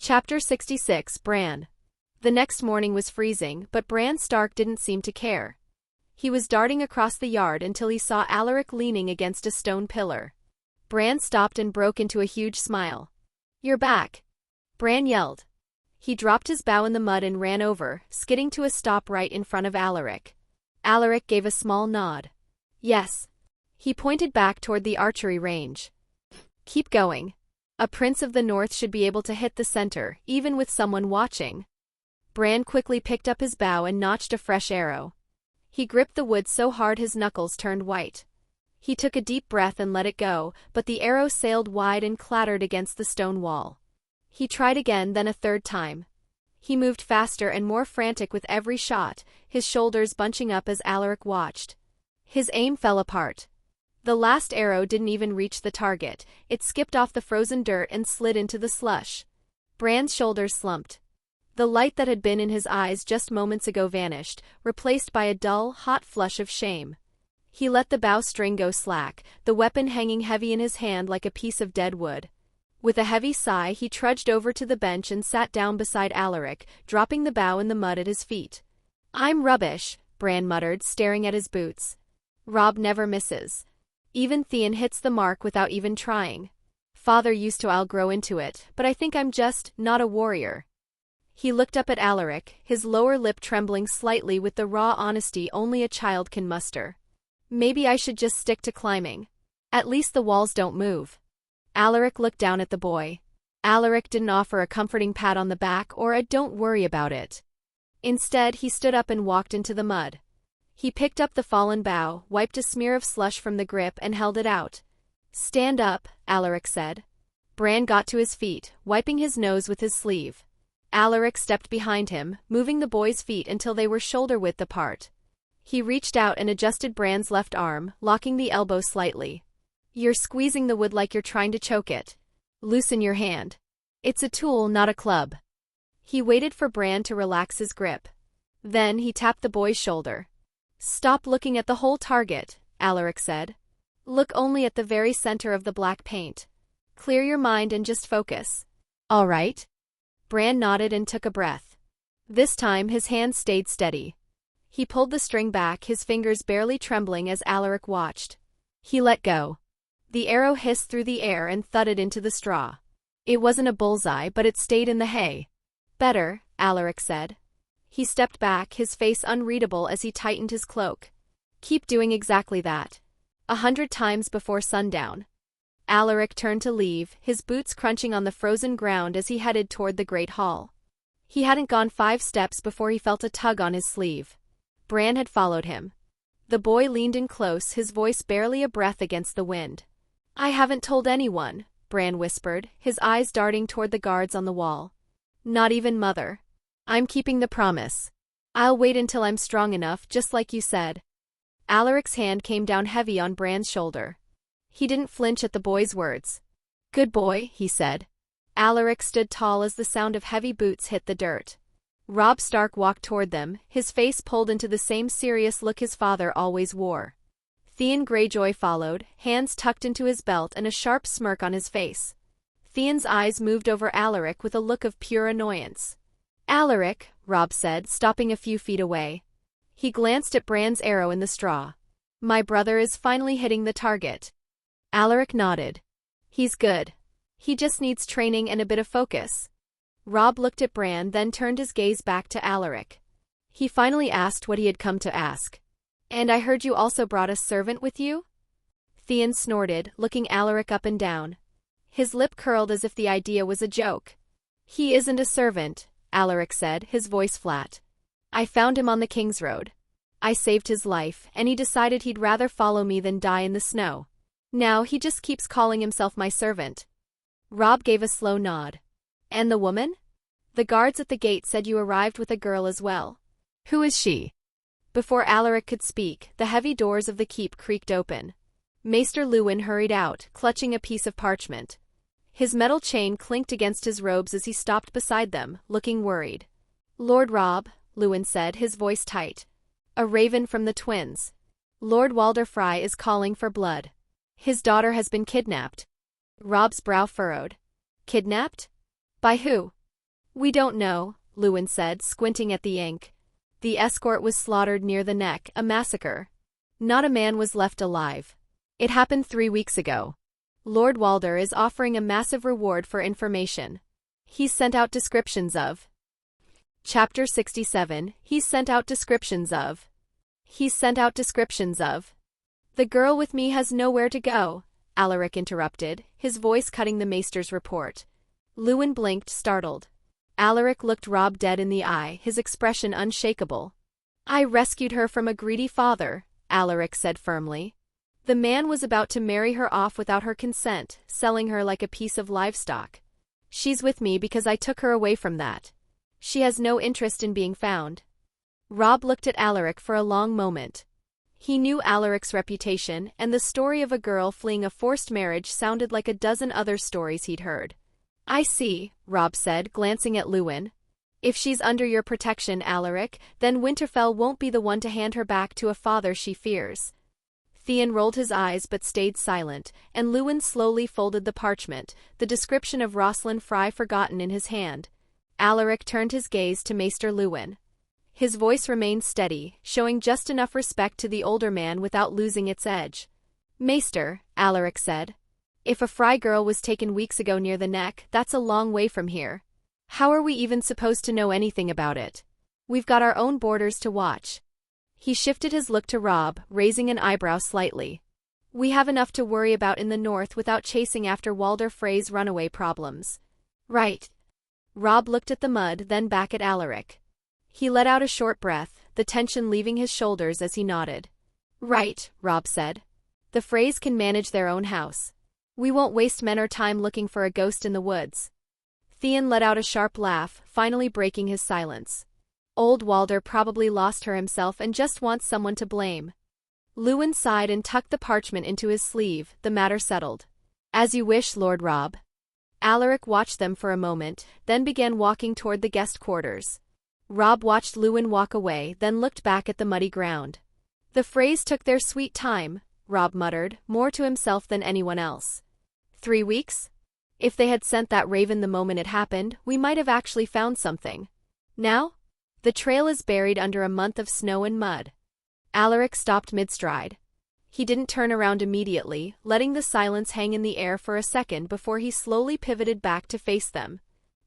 Chapter 66 Bran. The next morning was freezing, but Bran Stark didn't seem to care. He was darting across the yard until he saw Alaric leaning against a stone pillar. Bran stopped and broke into a huge smile. "You're back," Bran yelled. He dropped his bow in the mud and ran over, skidding to a stop right in front of Alaric. Alaric gave a small nod. "Yes." He pointed back toward the archery range. "Keep going. A prince of the north should be able to hit the center, even with someone watching." Bran quickly picked up his bow and notched a fresh arrow. He gripped the wood so hard his knuckles turned white. He took a deep breath and let it go, but the arrow sailed wide and clattered against the stone wall. He tried again, then a third time. He moved faster and more frantic with every shot, his shoulders bunching up as Alaric watched. His aim fell apart. The last arrow didn't even reach the target, it skipped off the frozen dirt and slid into the slush. Bran's shoulders slumped. The light that had been in his eyes just moments ago vanished, replaced by a dull, hot flush of shame. He let the bow string go slack, the weapon hanging heavy in his hand like a piece of dead wood. With a heavy sigh he trudged over to the bench and sat down beside Alaric, dropping the bow in the mud at his feet. "I'm rubbish," Bran muttered, staring at his boots. "Robb never misses. Even Theon hits the mark without even trying. Father used to. I'll grow into it, but I think I'm just not a warrior." He looked up at Alaric, his lower lip trembling slightly with the raw honesty only a child can muster. "Maybe I should just stick to climbing. At least the walls don't move." Alaric looked down at the boy. Alaric didn't offer a comforting pat on the back or a "don't worry about it." Instead, he stood up and walked into the mud. He picked up the fallen bow, wiped a smear of slush from the grip and held it out. "Stand up," Alaric said. Bran got to his feet, wiping his nose with his sleeve. Alaric stepped behind him, moving the boy's feet until they were shoulder-width apart. He reached out and adjusted Bran's left arm, locking the elbow slightly. "You're squeezing the wood like you're trying to choke it. Loosen your hand. It's a tool, not a club." He waited for Bran to relax his grip. Then he tapped the boy's shoulder. "Stop looking at the whole target," Alaric said. "Look only at the very center of the black paint. Clear your mind and just focus." "All right." Bran nodded and took a breath. This time his hand stayed steady. He pulled the string back, his fingers barely trembling as Alaric watched. He let go. The arrow hissed through the air and thudded into the straw. It wasn't a bullseye, but it stayed in the hay. "Better," Alaric said. He stepped back, his face unreadable as he tightened his cloak. "Keep doing exactly that. 100 times before sundown." Alaric turned to leave, his boots crunching on the frozen ground as he headed toward the great hall. He hadn't gone 5 steps before he felt a tug on his sleeve. Bran had followed him. The boy leaned in close, his voice barely a breath against the wind. "I haven't told anyone," Bran whispered, his eyes darting toward the guards on the wall. "Not even Mother. I'm keeping the promise. I'll wait until I'm strong enough, just like you said." Alaric's hand came down heavy on Bran's shoulder. He didn't flinch at the boy's words. "Good boy," he said. Alaric stood tall as the sound of heavy boots hit the dirt. Robb Stark walked toward them, his face pulled into the same serious look his father always wore. Theon Greyjoy followed, hands tucked into his belt and a sharp smirk on his face. Theon's eyes moved over Alaric with a look of pure annoyance. "Alaric," Robb said, stopping a few feet away. He glanced at Bran's arrow in the straw. "My brother is finally hitting the target." Alaric nodded. "He's good. He just needs training and a bit of focus." Robb looked at Bran, then turned his gaze back to Alaric. He finally asked what he had come to ask. "And I heard you also brought a servant with you?" Theon snorted, looking Alaric up and down. His lip curled as if the idea was a joke. "He isn't a servant," Alaric said, his voice flat. "I found him on the King's Road. I saved his life, and he decided he'd rather follow me than die in the snow. Now he just keeps calling himself my servant." Robb gave a slow nod. "And the woman? The guards at the gate said you arrived with a girl as well. Who is she?" Before Alaric could speak, the heavy doors of the keep creaked open. Maester Luwin hurried out, clutching a piece of parchment. His metal chain clinked against his robes as he stopped beside them, looking worried. "Lord Robb," Luwin said, his voice tight. "A raven from the twins. Lord Walder Frey is calling for blood. His daughter has been kidnapped." Robb's brow furrowed. "Kidnapped? By who?" We don't know, Lewin said, squinting at the ink. The escort was slaughtered near the neck, a massacre. Not a man was left alive. It happened 3 weeks ago. Lord Walder is offering a massive reward for information. He's sent out descriptions of. Chapter 67, He's sent out descriptions of. He's sent out descriptions of. The girl with me has nowhere to go, Alaric interrupted, his voice cutting the maester's report. Lewin blinked, startled. Alaric looked Robb dead in the eye, his expression unshakable. I rescued her from a greedy father, Alaric said firmly. The man was about to marry her off without her consent, selling her like a piece of livestock. She's with me because I took her away from that. She has no interest in being found. Robb looked at Alaric for a long moment. He knew Alaric's reputation, and the story of a girl fleeing a forced marriage sounded like a dozen other stories he'd heard. I see, Robb said, glancing at Lewin. If she's under your protection, Alaric, then Winterfell won't be the one to hand her back to a father she fears. Theon rolled his eyes but stayed silent, and Lewin slowly folded the parchment, the description of Rosalind Frye forgotten in his hand. Alaric turned his gaze to Maester Lewin. His voice remained steady, showing just enough respect to the older man without losing its edge. Maester, Alaric said. If a Frye girl was taken weeks ago near the neck, that's a long way from here. How are we even supposed to know anything about it? We've got our own borders to watch. He shifted his look to Robb, raising an eyebrow slightly. We have enough to worry about in the north without chasing after Walder Frey's runaway problems. Right. Robb looked at the mud, then back at Alaric. He let out a short breath, the tension leaving his shoulders as he nodded. Right, Robb said. The Freys can manage their own house. We won't waste men or time looking for a ghost in the woods. Theon let out a sharp laugh, finally breaking his silence. Old Walder probably lost her himself and just wants someone to blame. Lewin sighed and tucked the parchment into his sleeve, the matter settled. As you wish, Lord Robb. Alaric watched them for a moment, then began walking toward the guest quarters. Robb watched Lewin walk away, then looked back at the muddy ground. The Freys took their sweet time, Robb muttered, more to himself than anyone else. 3 weeks? If they had sent that raven the moment it happened, we might have actually found something. Now? The trail is buried under a month of snow and mud. Alaric stopped mid-stride. He didn't turn around immediately, letting the silence hang in the air for a second before he slowly pivoted back to face them.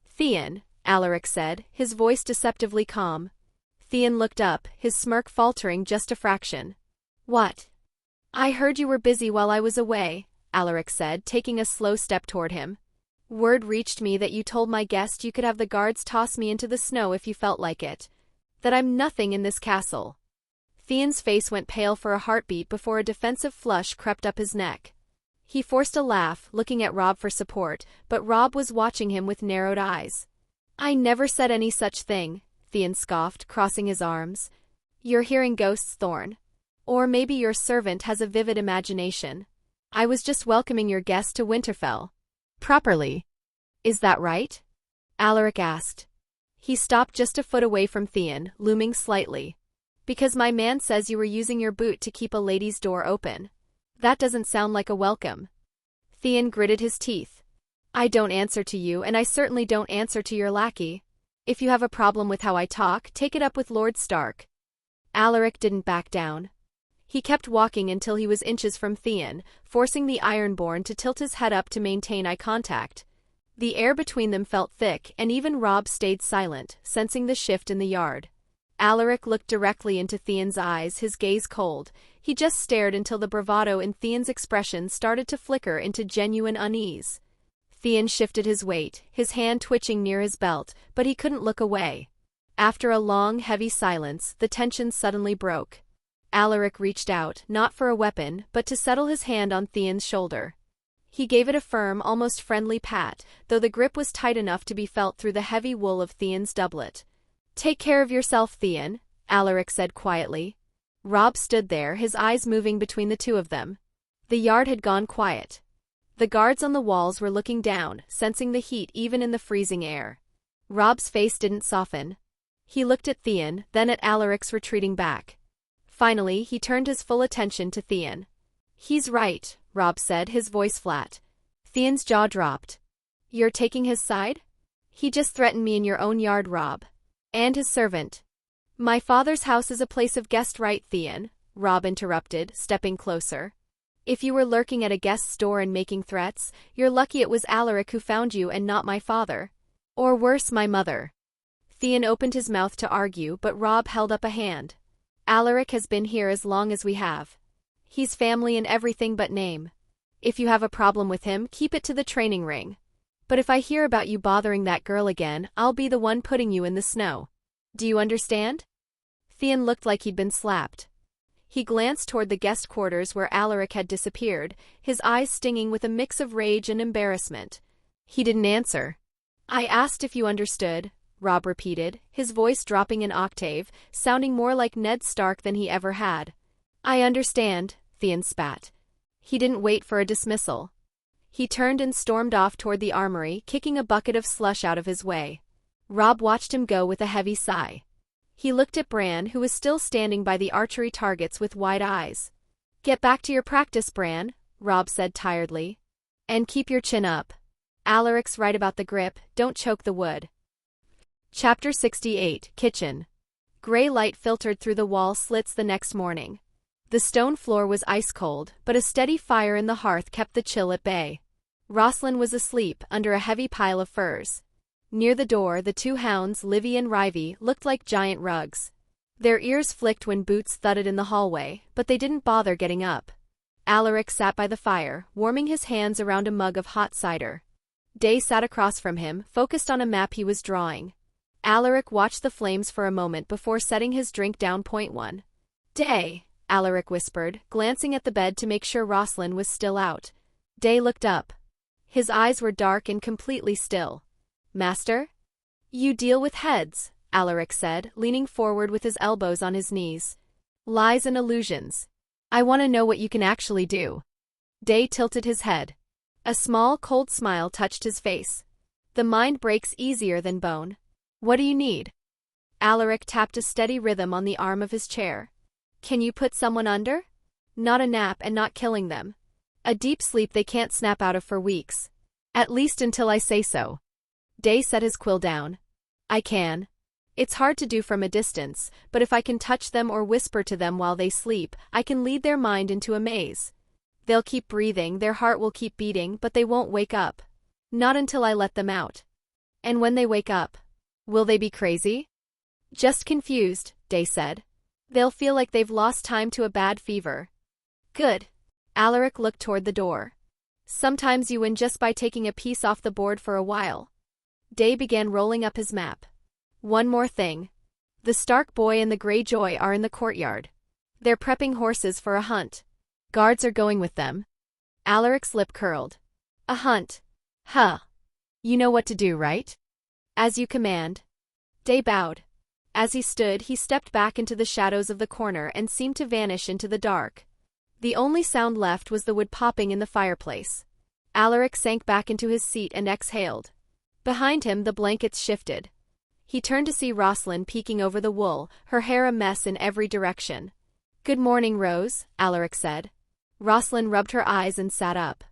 Theon, Alaric said, his voice deceptively calm. Theon looked up, his smirk faltering just a fraction. What? I heard you were busy while I was away, Alaric said, taking a slow step toward him. Word reached me that you told my guest you could have the guards toss me into the snow if you felt like it. That I'm nothing in this castle. Theon's face went pale for a heartbeat before a defensive flush crept up his neck. He forced a laugh, looking at Robb for support, but Robb was watching him with narrowed eyes. I never said any such thing, Theon scoffed, crossing his arms. You're hearing ghosts, Thorne. Or maybe your servant has a vivid imagination. I was just welcoming your guest to Winterfell. Properly. Is that right? Alaric asked. He stopped just a foot away from Theon, looming slightly. Because my man says you were using your boot to keep a lady's door open. That doesn't sound like a welcome. Theon gritted his teeth. I don't answer to you, and I certainly don't answer to your lackey. If you have a problem with how I talk, take it up with Lord Stark. Alaric didn't back down. He kept walking until he was inches from Theon, forcing the Ironborn to tilt his head up to maintain eye contact. The air between them felt thick, and even Robb stayed silent, sensing the shift in the yard. Alaric looked directly into Theon's eyes, his gaze cold. He just stared until the bravado in Theon's expression started to flicker into genuine unease. Theon shifted his weight, his hand twitching near his belt, but he couldn't look away. After a long, heavy silence, the tension suddenly broke. Alaric reached out, not for a weapon, but to settle his hand on Theon's shoulder. He gave it a firm, almost friendly pat, though the grip was tight enough to be felt through the heavy wool of Theon's doublet. Take care of yourself, Theon, Alaric said quietly. Robb stood there, his eyes moving between the two of them. The yard had gone quiet. The guards on the walls were looking down, sensing the heat even in the freezing air. Robb's face didn't soften. He looked at Theon, then at Alaric's retreating back. Finally, he turned his full attention to Theon. He's right, Robb said, his voice flat. Theon's jaw dropped. You're taking his side? He just threatened me in your own yard, Robb. And his servant. My father's house is a place of guest right, Theon, Robb interrupted, stepping closer. If you were lurking at a guest's door and making threats, you're lucky it was Alaric who found you and not my father. Or worse, my mother. Theon opened his mouth to argue, but Robb held up a hand. Alaric has been here as long as we have. He's family and everything but name. If you have a problem with him, keep it to the training ring. But if I hear about you bothering that girl again, I'll be the one putting you in the snow. Do you understand? Theon looked like he'd been slapped. He glanced toward the guest quarters where Alaric had disappeared, his eyes stinging with a mix of rage and embarrassment. He didn't answer. I asked if you understood, Robb repeated, his voice dropping an octave, sounding more like Ned Stark than he ever had. I understand, Theon spat. He didn't wait for a dismissal. He turned and stormed off toward the armory, kicking a bucket of slush out of his way. Robb watched him go with a heavy sigh. He looked at Bran, who was still standing by the archery targets with wide eyes. Get back to your practice, Bran, Robb said tiredly. And keep your chin up. Alaric's right about the grip, don't choke the wood. Chapter 68, Kitchen. Gray light filtered through the wall slits the next morning. The stone floor was ice-cold, but a steady fire in the hearth kept the chill at bay. Rosalind was asleep under a heavy pile of furs. Near the door, the two hounds, Livy and Rivy, looked like giant rugs. Their ears flicked when boots thudded in the hallway, but they didn't bother getting up. Alaric sat by the fire, warming his hands around a mug of hot cider. Day sat across from him, focused on a map he was drawing. Alaric watched the flames for a moment before setting his drink down. Point one. Day, Alaric whispered, glancing at the bed to make sure Rosalind was still out. Day looked up. His eyes were dark and completely still. Master? You deal with heads, Alaric said, leaning forward with his elbows on his knees. Lies and illusions. I want to know what you can actually do. Day tilted his head. A small, cold smile touched his face. The mind breaks easier than bone. What do you need? Alaric tapped a steady rhythm on the arm of his chair. Can you put someone under? Not a nap and not killing them. A deep sleep they can't snap out of for weeks. At least until I say so. Day set his quill down. I can. It's hard to do from a distance, but if I can touch them or whisper to them while they sleep, I can lead their mind into a maze. They'll keep breathing, their heart will keep beating, but they won't wake up. Not until I let them out. And when they wake up, will they be crazy? Just confused, Day said. They'll feel like they've lost time to a bad fever. Good. Alaric looked toward the door. Sometimes you win just by taking a piece off the board for a while. Day began rolling up his map. One more thing. The Stark boy and the Greyjoy are in the courtyard. They're prepping horses for a hunt. Guards are going with them. Alaric's lip curled. A hunt. Huh. You know what to do, right? As you command. Day bowed. As he stood, he stepped back into the shadows of the corner and seemed to vanish into the dark. The only sound left was the wood popping in the fireplace. Alaric sank back into his seat and exhaled. Behind him, the blankets shifted. He turned to see Rosalind peeking over the wool, her hair a mess in every direction. Good morning, Rose, Alaric said. Rosalind rubbed her eyes and sat up.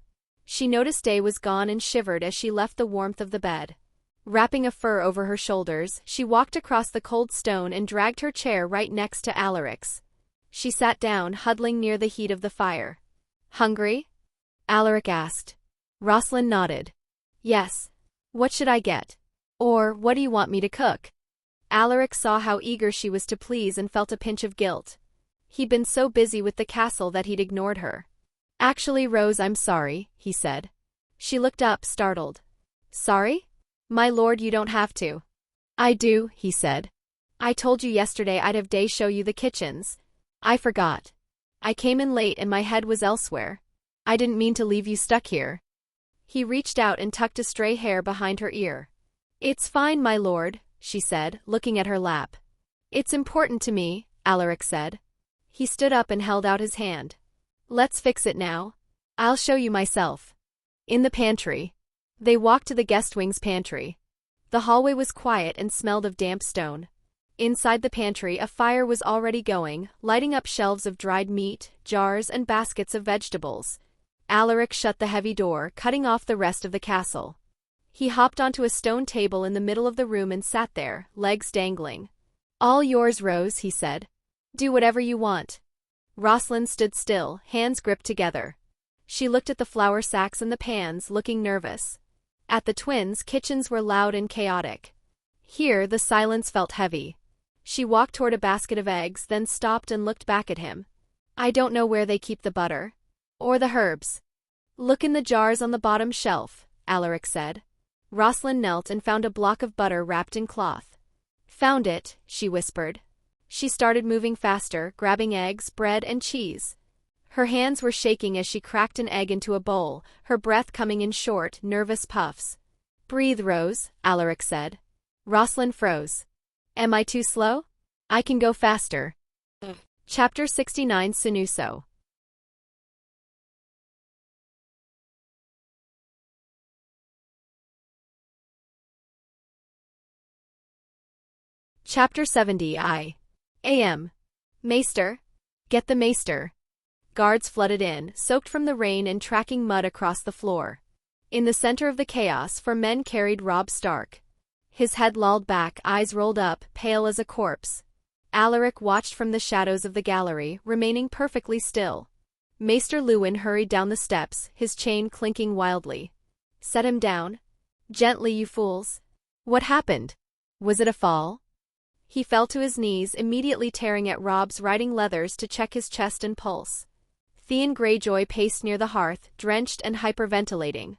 She noticed Day was gone and shivered as she left the warmth of the bed. Wrapping a fur over her shoulders, she walked across the cold stone and dragged her chair right next to Alaric's. She sat down, huddling near the heat of the fire. Hungry? Alaric asked. Rosalind nodded. Yes. What should I get? Or, what do you want me to cook? Alaric saw how eager she was to please and felt a pinch of guilt. He'd been so busy with the castle that he'd ignored her. Actually, Rose, I'm sorry, he said. She looked up, startled. Sorry? My lord, you don't have to. I do, he said. I told you yesterday I'd have Day show you the kitchens. I forgot. I came in late and my head was elsewhere. I didn't mean to leave you stuck here. He reached out and tucked a stray hair behind her ear. It's fine, my lord, she said, looking at her lap. It's important to me, Alaric said. He stood up and held out his hand. Let's fix it now. I'll show you myself. In the pantry. They walked to the guest wing's pantry. The hallway was quiet and smelled of damp stone. Inside the pantry, a fire was already going, lighting up shelves of dried meat, jars, and baskets of vegetables. Alaric shut the heavy door, cutting off the rest of the castle. He hopped onto a stone table in the middle of the room and sat there, legs dangling. "All yours, Rose," he said. "Do whatever you want." Rosalind stood still, hands gripped together. She looked at the flour sacks and the pans, looking nervous. At the twins' kitchens were loud and chaotic. Here, the silence felt heavy. She walked toward a basket of eggs, then stopped and looked back at him. "I don't know where they keep the butter. Or the herbs." "Look in the jars on the bottom shelf," Alaric said. Rosalind knelt and found a block of butter wrapped in cloth. "Found it," she whispered. She started moving faster, grabbing eggs, bread, and cheese. Her hands were shaking as she cracked an egg into a bowl, her breath coming in short, nervous puffs. "Breathe, Rose," Alaric said. Rosalind froze. "Am I too slow? I can go faster." Chapter 69 Sinuso. Chapter 70 A.M. "Maester. Get the maester." Guards flooded in, soaked from the rain and tracking mud across the floor. In the center of the chaos, 4 men carried Robb Stark. His head lolled back, eyes rolled up, pale as a corpse. Alaric watched from the shadows of the gallery, remaining perfectly still. Maester Luwin hurried down the steps, his chain clinking wildly. "Set him down. Gently, you fools." "What happened? Was it a fall?" He fell to his knees, immediately tearing at Robb's riding leathers to check his chest and pulse. Theon Greyjoy paced near the hearth, drenched and hyperventilating.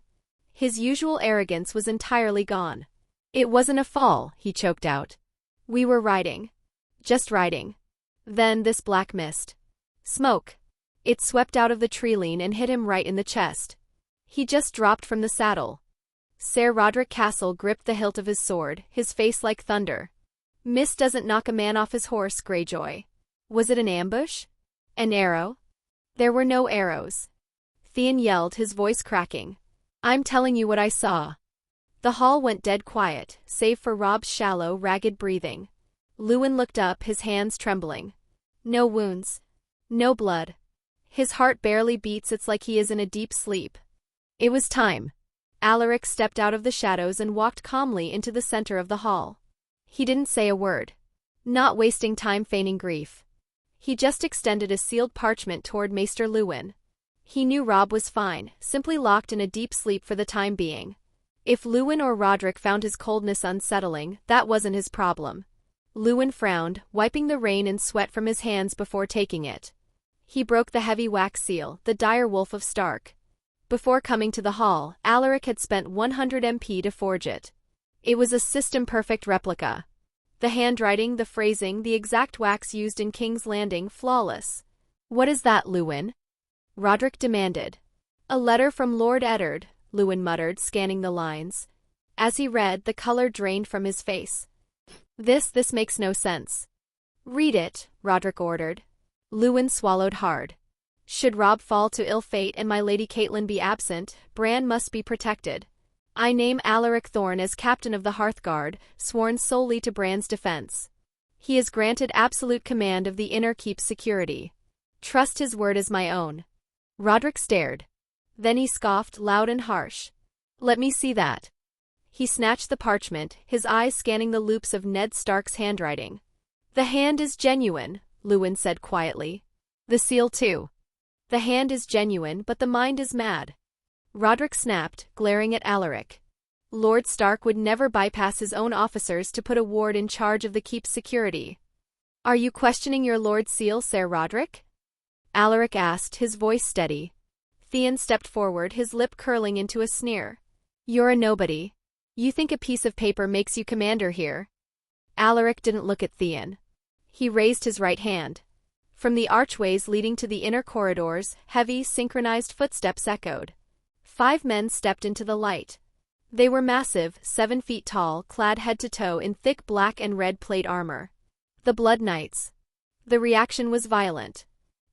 His usual arrogance was entirely gone. "It wasn't a fall," he choked out. "We were riding. Just riding. Then this black mist. Smoke. It swept out of the treeline and hit him right in the chest. He just dropped from the saddle." Ser Roderick Castle gripped the hilt of his sword, his face like thunder. "Mist doesn't knock a man off his horse, Greyjoy. Was it an ambush? An arrow?" "There were no arrows." Theon yelled, his voice cracking. "I'm telling you what I saw." The hall went dead quiet, save for Robb's shallow, ragged breathing. Luwin looked up, his hands trembling. "No wounds. No blood. His heart barely beats, it's like he is in a deep sleep." It was time. Alaric stepped out of the shadows and walked calmly into the center of the hall. He didn't say a word. Not wasting time feigning grief. He just extended a sealed parchment toward Maester Luwin. He knew Robb was fine, simply locked in a deep sleep for the time being. If Luwin or Roderick found his coldness unsettling, that wasn't his problem. Luwin frowned, wiping the rain and sweat from his hands before taking it. He broke the heavy wax seal, the dire wolf of Stark. Before coming to the hall, Alaric had spent 100 MP to forge it. It was a system-perfect replica. The handwriting, the phrasing, the exact wax used in King's Landing, flawless. "What is that, Luwin?" Roderick demanded. "A letter from Lord Eddard," Luwin muttered, scanning the lines. As he read, the color drained from his face. This makes no sense." "Read it," Roderick ordered. Luwin swallowed hard. "Should Robb fall to ill fate and my Lady Catelyn be absent, Bran must be protected. I name Alaric Thorne as captain of the Hearthguard, sworn solely to Bran's defense. He is granted absolute command of the inner keep's security. Trust his word as my own." Roderick stared. Then he scoffed, loud and harsh. "Let me see that." He snatched the parchment, his eyes scanning the loops of Ned Stark's handwriting. "The hand is genuine," Luwin said quietly. "The seal too. The hand is genuine, but the mind is mad." Roderick snapped, glaring at Alaric. Lord Stark would never bypass his own officers to put a ward in charge of the keep's security. "Are you questioning your lord's seal, Ser Roderick?" Alaric asked, his voice steady. Theon stepped forward, his lip curling into a sneer. "You're a nobody. You think a piece of paper makes you commander here?" Alaric didn't look at Theon. He raised his right hand. From the archways leading to the inner corridors, heavy, synchronized footsteps echoed. 5 men stepped into the light. They were massive, 7 feet tall, clad head to toe in thick black and red plate armor. The Blood Knights. The reaction was violent.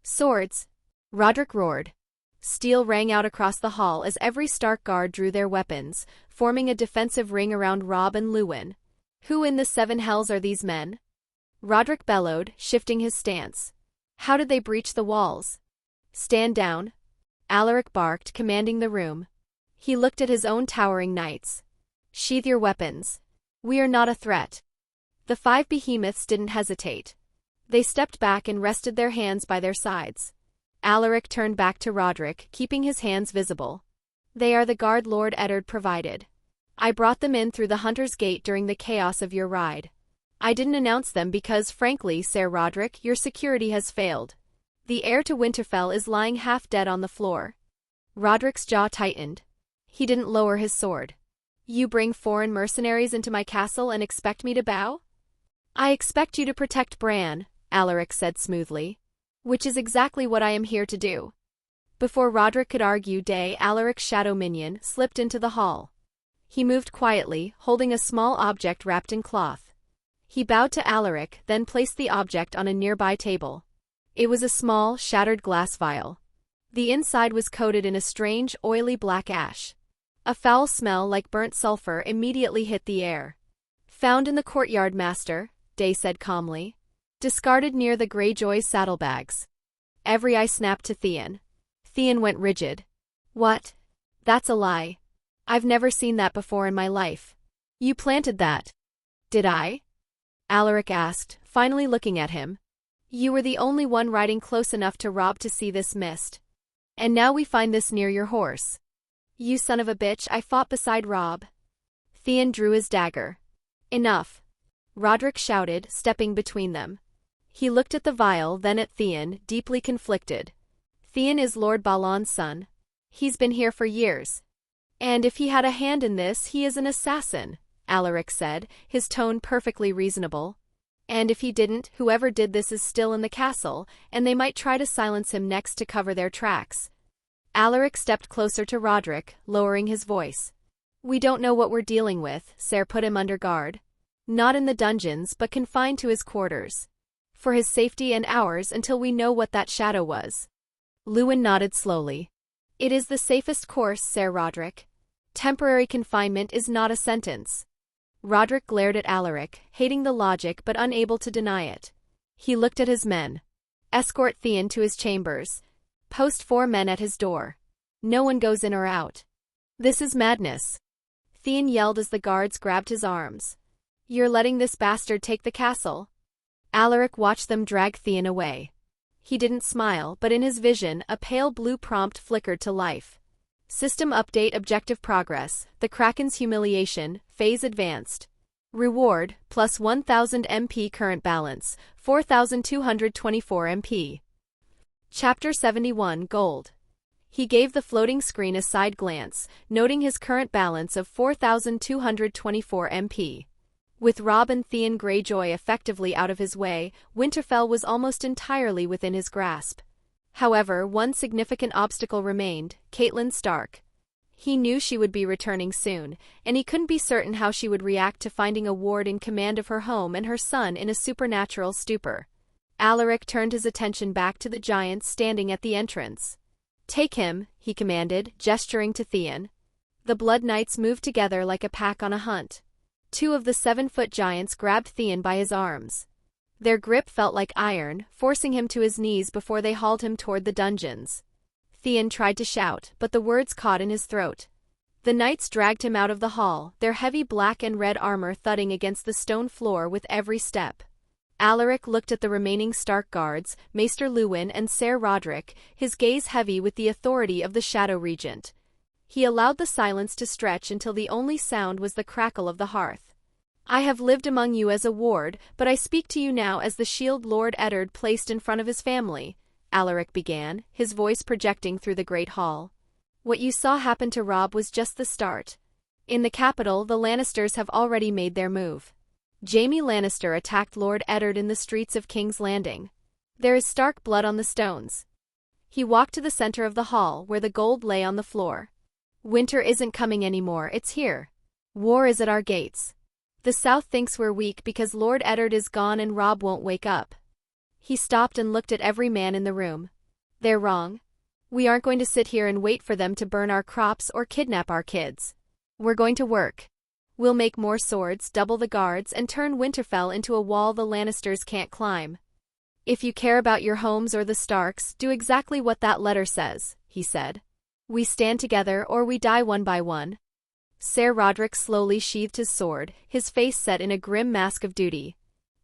"Swords!" Roderick roared. Steel rang out across the hall as every Stark guard drew their weapons, forming a defensive ring around Robb and Luwin. "Who in the 7 hells are these men?" Roderick bellowed, shifting his stance. "How did they breach the walls?" "Stand down." Alaric barked, commanding the room. He looked at his own towering knights. Sheath your weapons. We are not a threat. The 5 behemoths didn't hesitate. They stepped back and rested their hands by their sides. Alaric turned back to Roderick, keeping his hands visible. They are the guard Lord Eddard provided. I brought them in through the Hunter's Gate during the chaos of your ride. I didn't announce them because, frankly, Sir Roderick, your security has failed. The heir to Winterfell is lying half dead on the floor. Roderick's jaw tightened. He didn't lower his sword. You bring foreign mercenaries into my castle and expect me to bow? I expect you to protect Bran, Alaric said smoothly. Which is exactly what I am here to do. Before Roderick could argue, Alaric's shadow minion slipped into the hall. He moved quietly, holding a small object wrapped in cloth. He bowed to Alaric, then placed the object on a nearby table. It was a small, shattered glass vial. The inside was coated in a strange, oily black ash. A foul smell like burnt sulfur immediately hit the air. Found in the courtyard, master, Day said calmly. Discarded near the Greyjoy's saddlebags. Every eye snapped to Theon. Theon went rigid. What? That's a lie. I've never seen that before in my life. You planted that. Did I? Alaric asked, finally looking at him. You were the only one riding close enough to Robb to see this mist. And now we find this near your horse. You son of a bitch, I fought beside Robb. Theon drew his dagger. Enough. Roderick shouted, stepping between them. He looked at the vial, then at Theon, deeply conflicted. Theon is Lord Balon's son. He's been here for years. And if he had a hand in this, he is an assassin, Alaric said, his tone perfectly reasonable. And if he didn't, whoever did this is still in the castle, and they might try to silence him next to cover their tracks. Alaric stepped closer to Roderick, lowering his voice. We don't know what we're dealing with, Ser put him under guard. Not in the dungeons, but confined to his quarters. For his safety and ours until we know what that shadow was. Lewin nodded slowly. It is the safest course, Ser Roderick. Temporary confinement is not a sentence. Roderick glared at Alaric, hating the logic but unable to deny it. He looked at his men. Escort Theon to his chambers. Post 4 men at his door. No one goes in or out. This is madness. Theon yelled as the guards grabbed his arms. You're letting this bastard take the castle? Alaric watched them drag Theon away. He didn't smile, but in his vision, a pale blue prompt flickered to life. System update, objective progress, the Kraken's humiliation, phase advanced. Reward, plus 1000 MP, current balance, 4224 MP. Chapter 71, Gold. He gave the floating screen a side glance, noting his current balance of 4224 MP. With Robb and Theon Greyjoy effectively out of his way, Winterfell was almost entirely within his grasp. However, one significant obstacle remained, Catelyn Stark. He knew she would be returning soon, and he couldn't be certain how she would react to finding a ward in command of her home and her son in a supernatural stupor. Alaric turned his attention back to the giants standing at the entrance. Take him, he commanded, gesturing to Theon. The Blood Knights moved together like a pack on a hunt. 2 of the 7-foot giants grabbed Theon by his arms. Their grip felt like iron, forcing him to his knees before they hauled him toward the dungeons. Theon tried to shout, but the words caught in his throat. The knights dragged him out of the hall, their heavy black and red armor thudding against the stone floor with every step. Alaric looked at the remaining Stark guards, Maester Lewin and Ser Roderick, his gaze heavy with the authority of the Shadow Regent. He allowed the silence to stretch until the only sound was the crackle of the hearth. I have lived among you as a ward, but I speak to you now as the shield Lord Eddard placed in front of his family, Alaric began, his voice projecting through the great hall. What you saw happen to Robb was just the start. In the capital, the Lannisters have already made their move. Jaime Lannister attacked Lord Eddard in the streets of King's Landing. There is Stark blood on the stones. He walked to the center of the hall where the gold lay on the floor. Winter isn't coming anymore, it's here. War is at our gates. The South thinks we're weak because Lord Eddard is gone and Robb won't wake up. He stopped and looked at every man in the room. They're wrong. We aren't going to sit here and wait for them to burn our crops or kidnap our kids. We're going to work. We'll make more swords, double the guards, and turn Winterfell into a wall the Lannisters can't climb. If you care about your homes or the Starks, do exactly what that letter says, he said. We stand together or we die one by one. Ser Roderick slowly sheathed his sword, his face set in a grim mask of duty.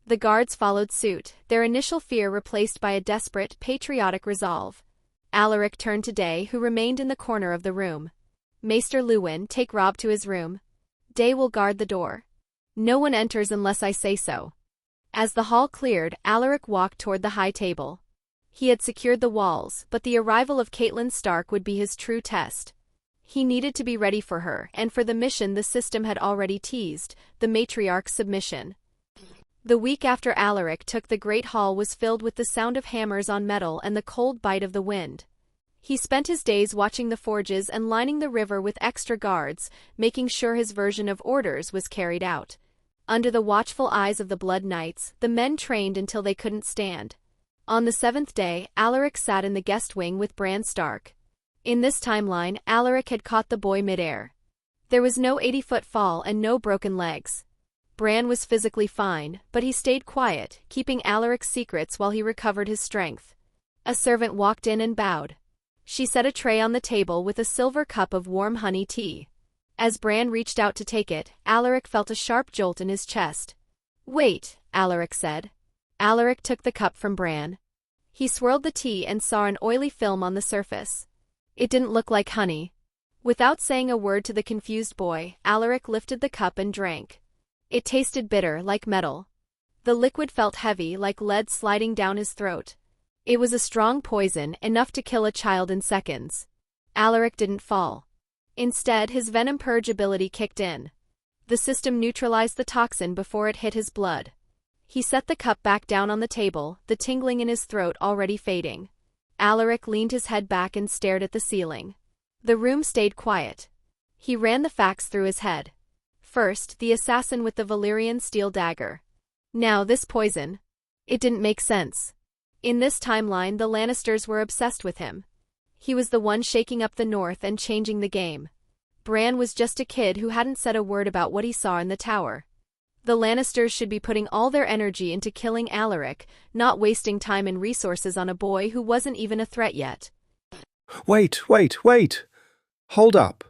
The guards followed suit, their initial fear replaced by a desperate, patriotic resolve. Alaric turned to Day, who remained in the corner of the room. Maester Luwin, take Robb to his room. Day will guard the door. No one enters unless I say so. As the hall cleared, Alaric walked toward the high table. He had secured the walls, but the arrival of Catelyn Stark would be his true test. He needed to be ready for her, and for the mission the system had already teased, the matriarch's submission. The week after Alaric took the Great Hall was filled with the sound of hammers on metal and the cold bite of the wind. He spent his days watching the forges and lining the river with extra guards, making sure his version of orders was carried out. Under the watchful eyes of the Blood Knights, the men trained until they couldn't stand. On the 7th day, Alaric sat in the guest wing with Bran Stark. In this timeline, Alaric had caught the boy midair. There was no 80-foot fall and no broken legs. Bran was physically fine, but he stayed quiet, keeping Alaric's secrets while he recovered his strength. A servant walked in and bowed. She set a tray on the table with a silver cup of warm honey tea. As Bran reached out to take it, Alaric felt a sharp jolt in his chest. "Wait," Alaric said. Alaric took the cup from Bran. He swirled the tea and saw an oily film on the surface. It didn't look like honey. Without saying a word to the confused boy, Alaric lifted the cup and drank. It tasted bitter, like metal. The liquid felt heavy, like lead sliding down his throat. It was a strong poison, enough to kill a child in seconds. Alaric didn't fall. Instead, his venom purge ability kicked in. The system neutralized the toxin before it hit his blood. He set the cup back down on the table, the tingling in his throat already fading. Alaric leaned his head back and stared at the ceiling. The room stayed quiet. He ran the facts through his head. First, the assassin with the Valyrian steel dagger. Now this poison. It didn't make sense. In this timeline, the Lannisters were obsessed with him. He was the one shaking up the North and changing the game. Bran was just a kid who hadn't said a word about what he saw in the tower. The Lannisters should be putting all their energy into killing Alaric, not wasting time and resources on a boy who wasn't even a threat yet. Wait! Hold up.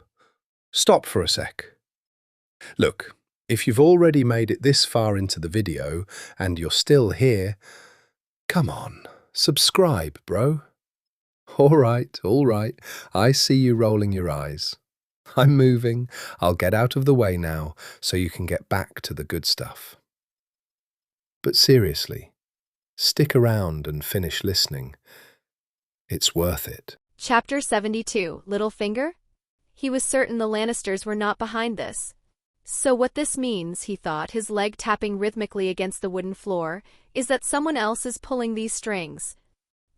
Stop for a sec. Look, if you've already made it this far into the video and you're still here, come on, subscribe, bro. All right, I see you rolling your eyes. I'm moving. I'll get out of the way now so you can get back to the good stuff. But seriously, stick around and finish listening. It's worth it. Chapter 72, Littlefinger? He was certain the Lannisters were not behind this. So what this means, he thought, his leg tapping rhythmically against the wooden floor, is that someone else is pulling these strings.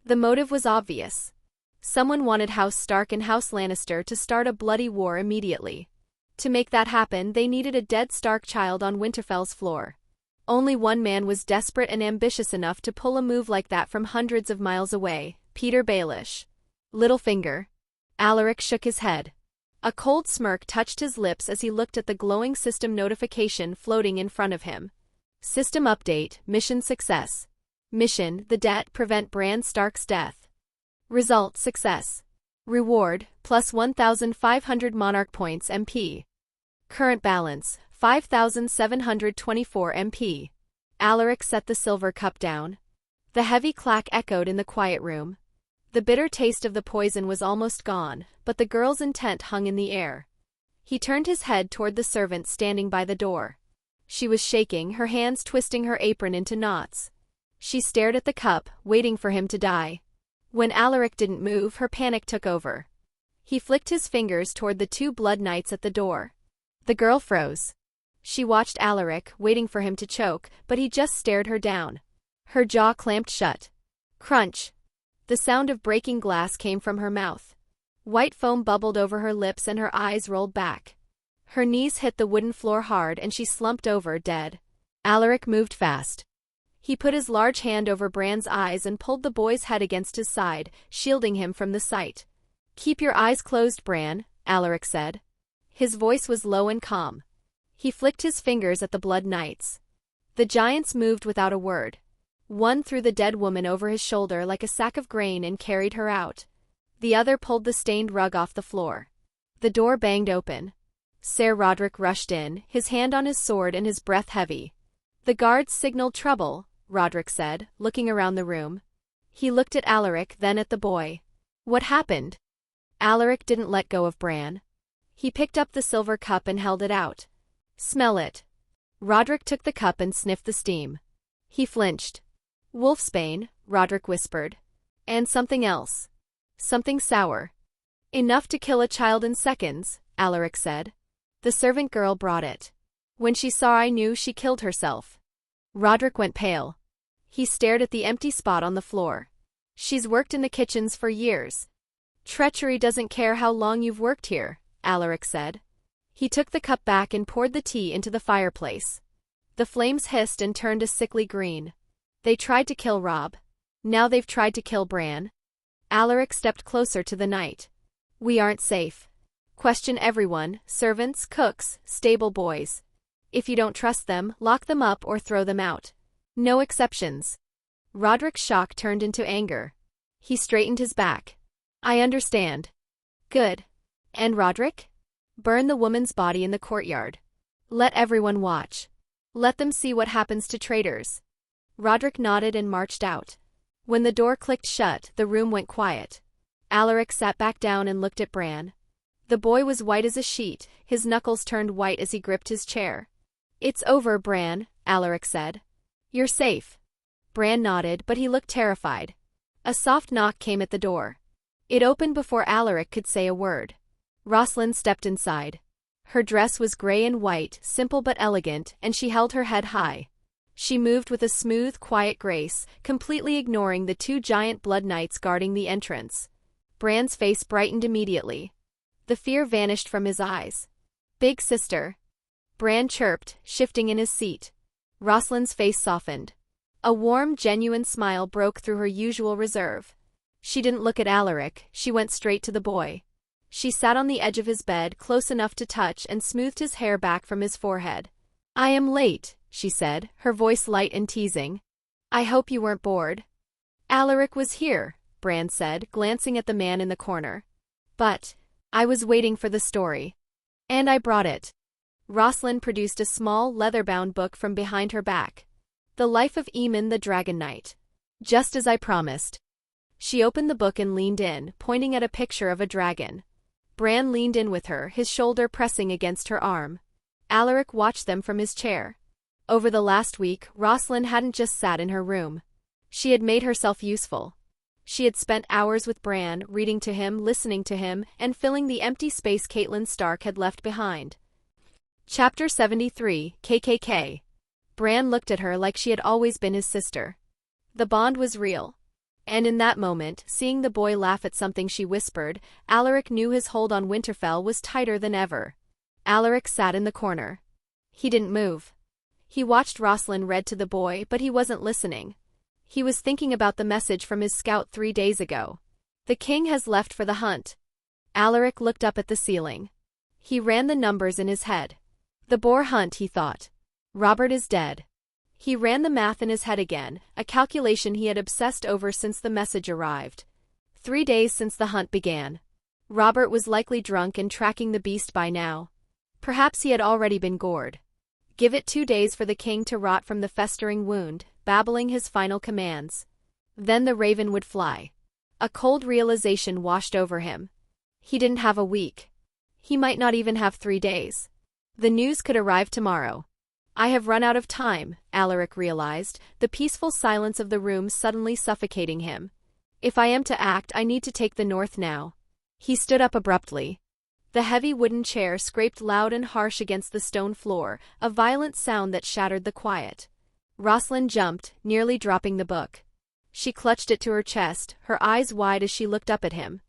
The motive was obvious. Someone wanted House Stark and House Lannister to start a bloody war immediately. To make that happen, they needed a dead Stark child on Winterfell's floor. Only one man was desperate and ambitious enough to pull a move like that from hundreds of miles away, Peter Baelish. Littlefinger. Alaric shook his head. A cold smirk touched his lips as he looked at the glowing system notification floating in front of him. System update, mission success. Mission, the debt, prevent Bran Stark's death. Result, success. Reward, plus 1,500 monarch points MP. Current balance, 5,724 MP. Alaric set the silver cup down. The heavy clack echoed in the quiet room. The bitter taste of the poison was almost gone, but the girl's intent hung in the air. He turned his head toward the servant standing by the door. She was shaking, her hands twisting her apron into knots. She stared at the cup, waiting for him to die. When Alaric didn't move, her panic took over. He flicked his fingers toward the 2 blood knights at the door. The girl froze. She watched Alaric, waiting for him to choke, but he just stared her down. Her jaw clamped shut. Crunch. The sound of breaking glass came from her mouth. White foam bubbled over her lips and her eyes rolled back. Her knees hit the wooden floor hard and she slumped over, dead. Alaric moved fast. He put his large hand over Bran's eyes and pulled the boy's head against his side, shielding him from the sight. "Keep your eyes closed, Bran," Alaric said. His voice was low and calm. He flicked his fingers at the blood knights. The giants moved without a word. One threw the dead woman over his shoulder like a sack of grain and carried her out. The other pulled the stained rug off the floor. The door banged open. Ser Roderick rushed in, his hand on his sword and his breath heavy. The guards signaled trouble, Roderick said, looking around the room. He looked at Alaric, then at the boy. What happened? Alaric didn't let go of Bran. He picked up the silver cup and held it out. Smell it. Roderick took the cup and sniffed the steam. He flinched. Wolfsbane, Roderick whispered. And something else. Something sour. Enough to kill a child in seconds, Alaric said. The servant girl brought it. When she saw I knew she killed herself. Roderick went pale. He stared at the empty spot on the floor. She's worked in the kitchens for years. Treachery doesn't care how long you've worked here, Alaric said. He took the cup back and poured the tea into the fireplace. The flames hissed and turned a sickly green. They tried to kill Robb. Now they've tried to kill Bran. Alaric stepped closer to the knight. We aren't safe. Question everyone, servants, cooks, stable boys. If you don't trust them, lock them up or throw them out. No exceptions. Roderick's shock turned into anger. He straightened his back. I understand. Good. And Roderick? Burn the woman's body in the courtyard. Let everyone watch. Let them see what happens to traitors. Roderick nodded and marched out. When the door clicked shut, the room went quiet. Alaric sat back down and looked at Bran. The boy was white as a sheet, his knuckles turned white as he gripped his chair. It's over, Bran, Alaric said. You're safe. Bran nodded, but he looked terrified. A soft knock came at the door. It opened before Alaric could say a word. Rosalind stepped inside. Her dress was gray and white, simple but elegant, and she held her head high. She moved with a smooth, quiet grace, completely ignoring the two giant blood knights guarding the entrance. Bran's face brightened immediately. The fear vanished from his eyes. Big sister. Bran chirped, shifting in his seat. Rosalind's face softened. A warm, genuine smile broke through her usual reserve. She didn't look at Alaric, she went straight to the boy. She sat on the edge of his bed, close enough to touch, and smoothed his hair back from his forehead. I am late, she said, her voice light and teasing. I hope you weren't bored. Alaric was here, Bran said, glancing at the man in the corner. But I was waiting for the story. And I brought it. Rosalind produced a small, leather-bound book from behind her back. The Life of Aemon the Dragon Knight. Just as I promised. She opened the book and leaned in, pointing at a picture of a dragon. Bran leaned in with her, his shoulder pressing against her arm. Alaric watched them from his chair. Over the last week, Rosalind hadn't just sat in her room. She had made herself useful. She had spent hours with Bran, reading to him, listening to him, and filling the empty space Catelyn Stark had left behind. Chapter 73, KKK. Bran looked at her like she had always been his sister. The bond was real. And in that moment, seeing the boy laugh at something she whispered, Alaric knew his hold on Winterfell was tighter than ever. Alaric sat in the corner. He didn't move. He watched Rosalind read to the boy, but he wasn't listening. He was thinking about the message from his scout 3 days ago. The king has left for the hunt. Alaric looked up at the ceiling. He ran the numbers in his head. The boar hunt, he thought. Robert is dead. He ran the math in his head again, a calculation he had obsessed over since the message arrived. 3 days since the hunt began. Robert was likely drunk and tracking the beast by now. Perhaps he had already been gored. Give it 2 days for the king to rot from the festering wound, babbling his final commands. Then the raven would fly. A cold realization washed over him. He didn't have a week. He might not even have 3 days. The news could arrive tomorrow. I have run out of time, Alaric realized, the peaceful silence of the room suddenly suffocating him. If I am to act, I need to take the north now. He stood up abruptly. The heavy wooden chair scraped loud and harsh against the stone floor, a violent sound that shattered the quiet. Rosalind jumped, nearly dropping the book. She clutched it to her chest, her eyes wide as she looked up at him.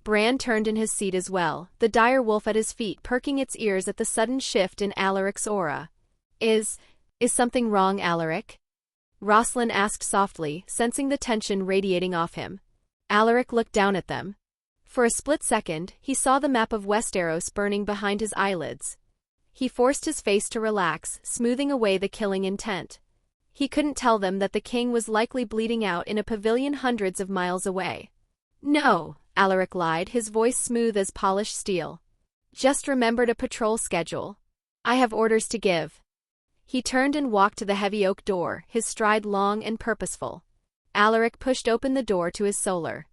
Bran turned in his seat as well, the dire wolf at his feet perking its ears at the sudden shift in Alaric's aura. Is something wrong, Alaric? Rosalind asked softly, sensing the tension radiating off him. Alaric looked down at them. For a split second, he saw the map of Westeros burning behind his eyelids. He forced his face to relax, smoothing away the killing intent. He couldn't tell them that the king was likely bleeding out in a pavilion hundreds of miles away. No, Alaric lied, his voice smooth as polished steel. Just remembered a patrol schedule. I have orders to give. He turned and walked to the heavy oak door, his stride long and purposeful. Alaric pushed open the door to his solar.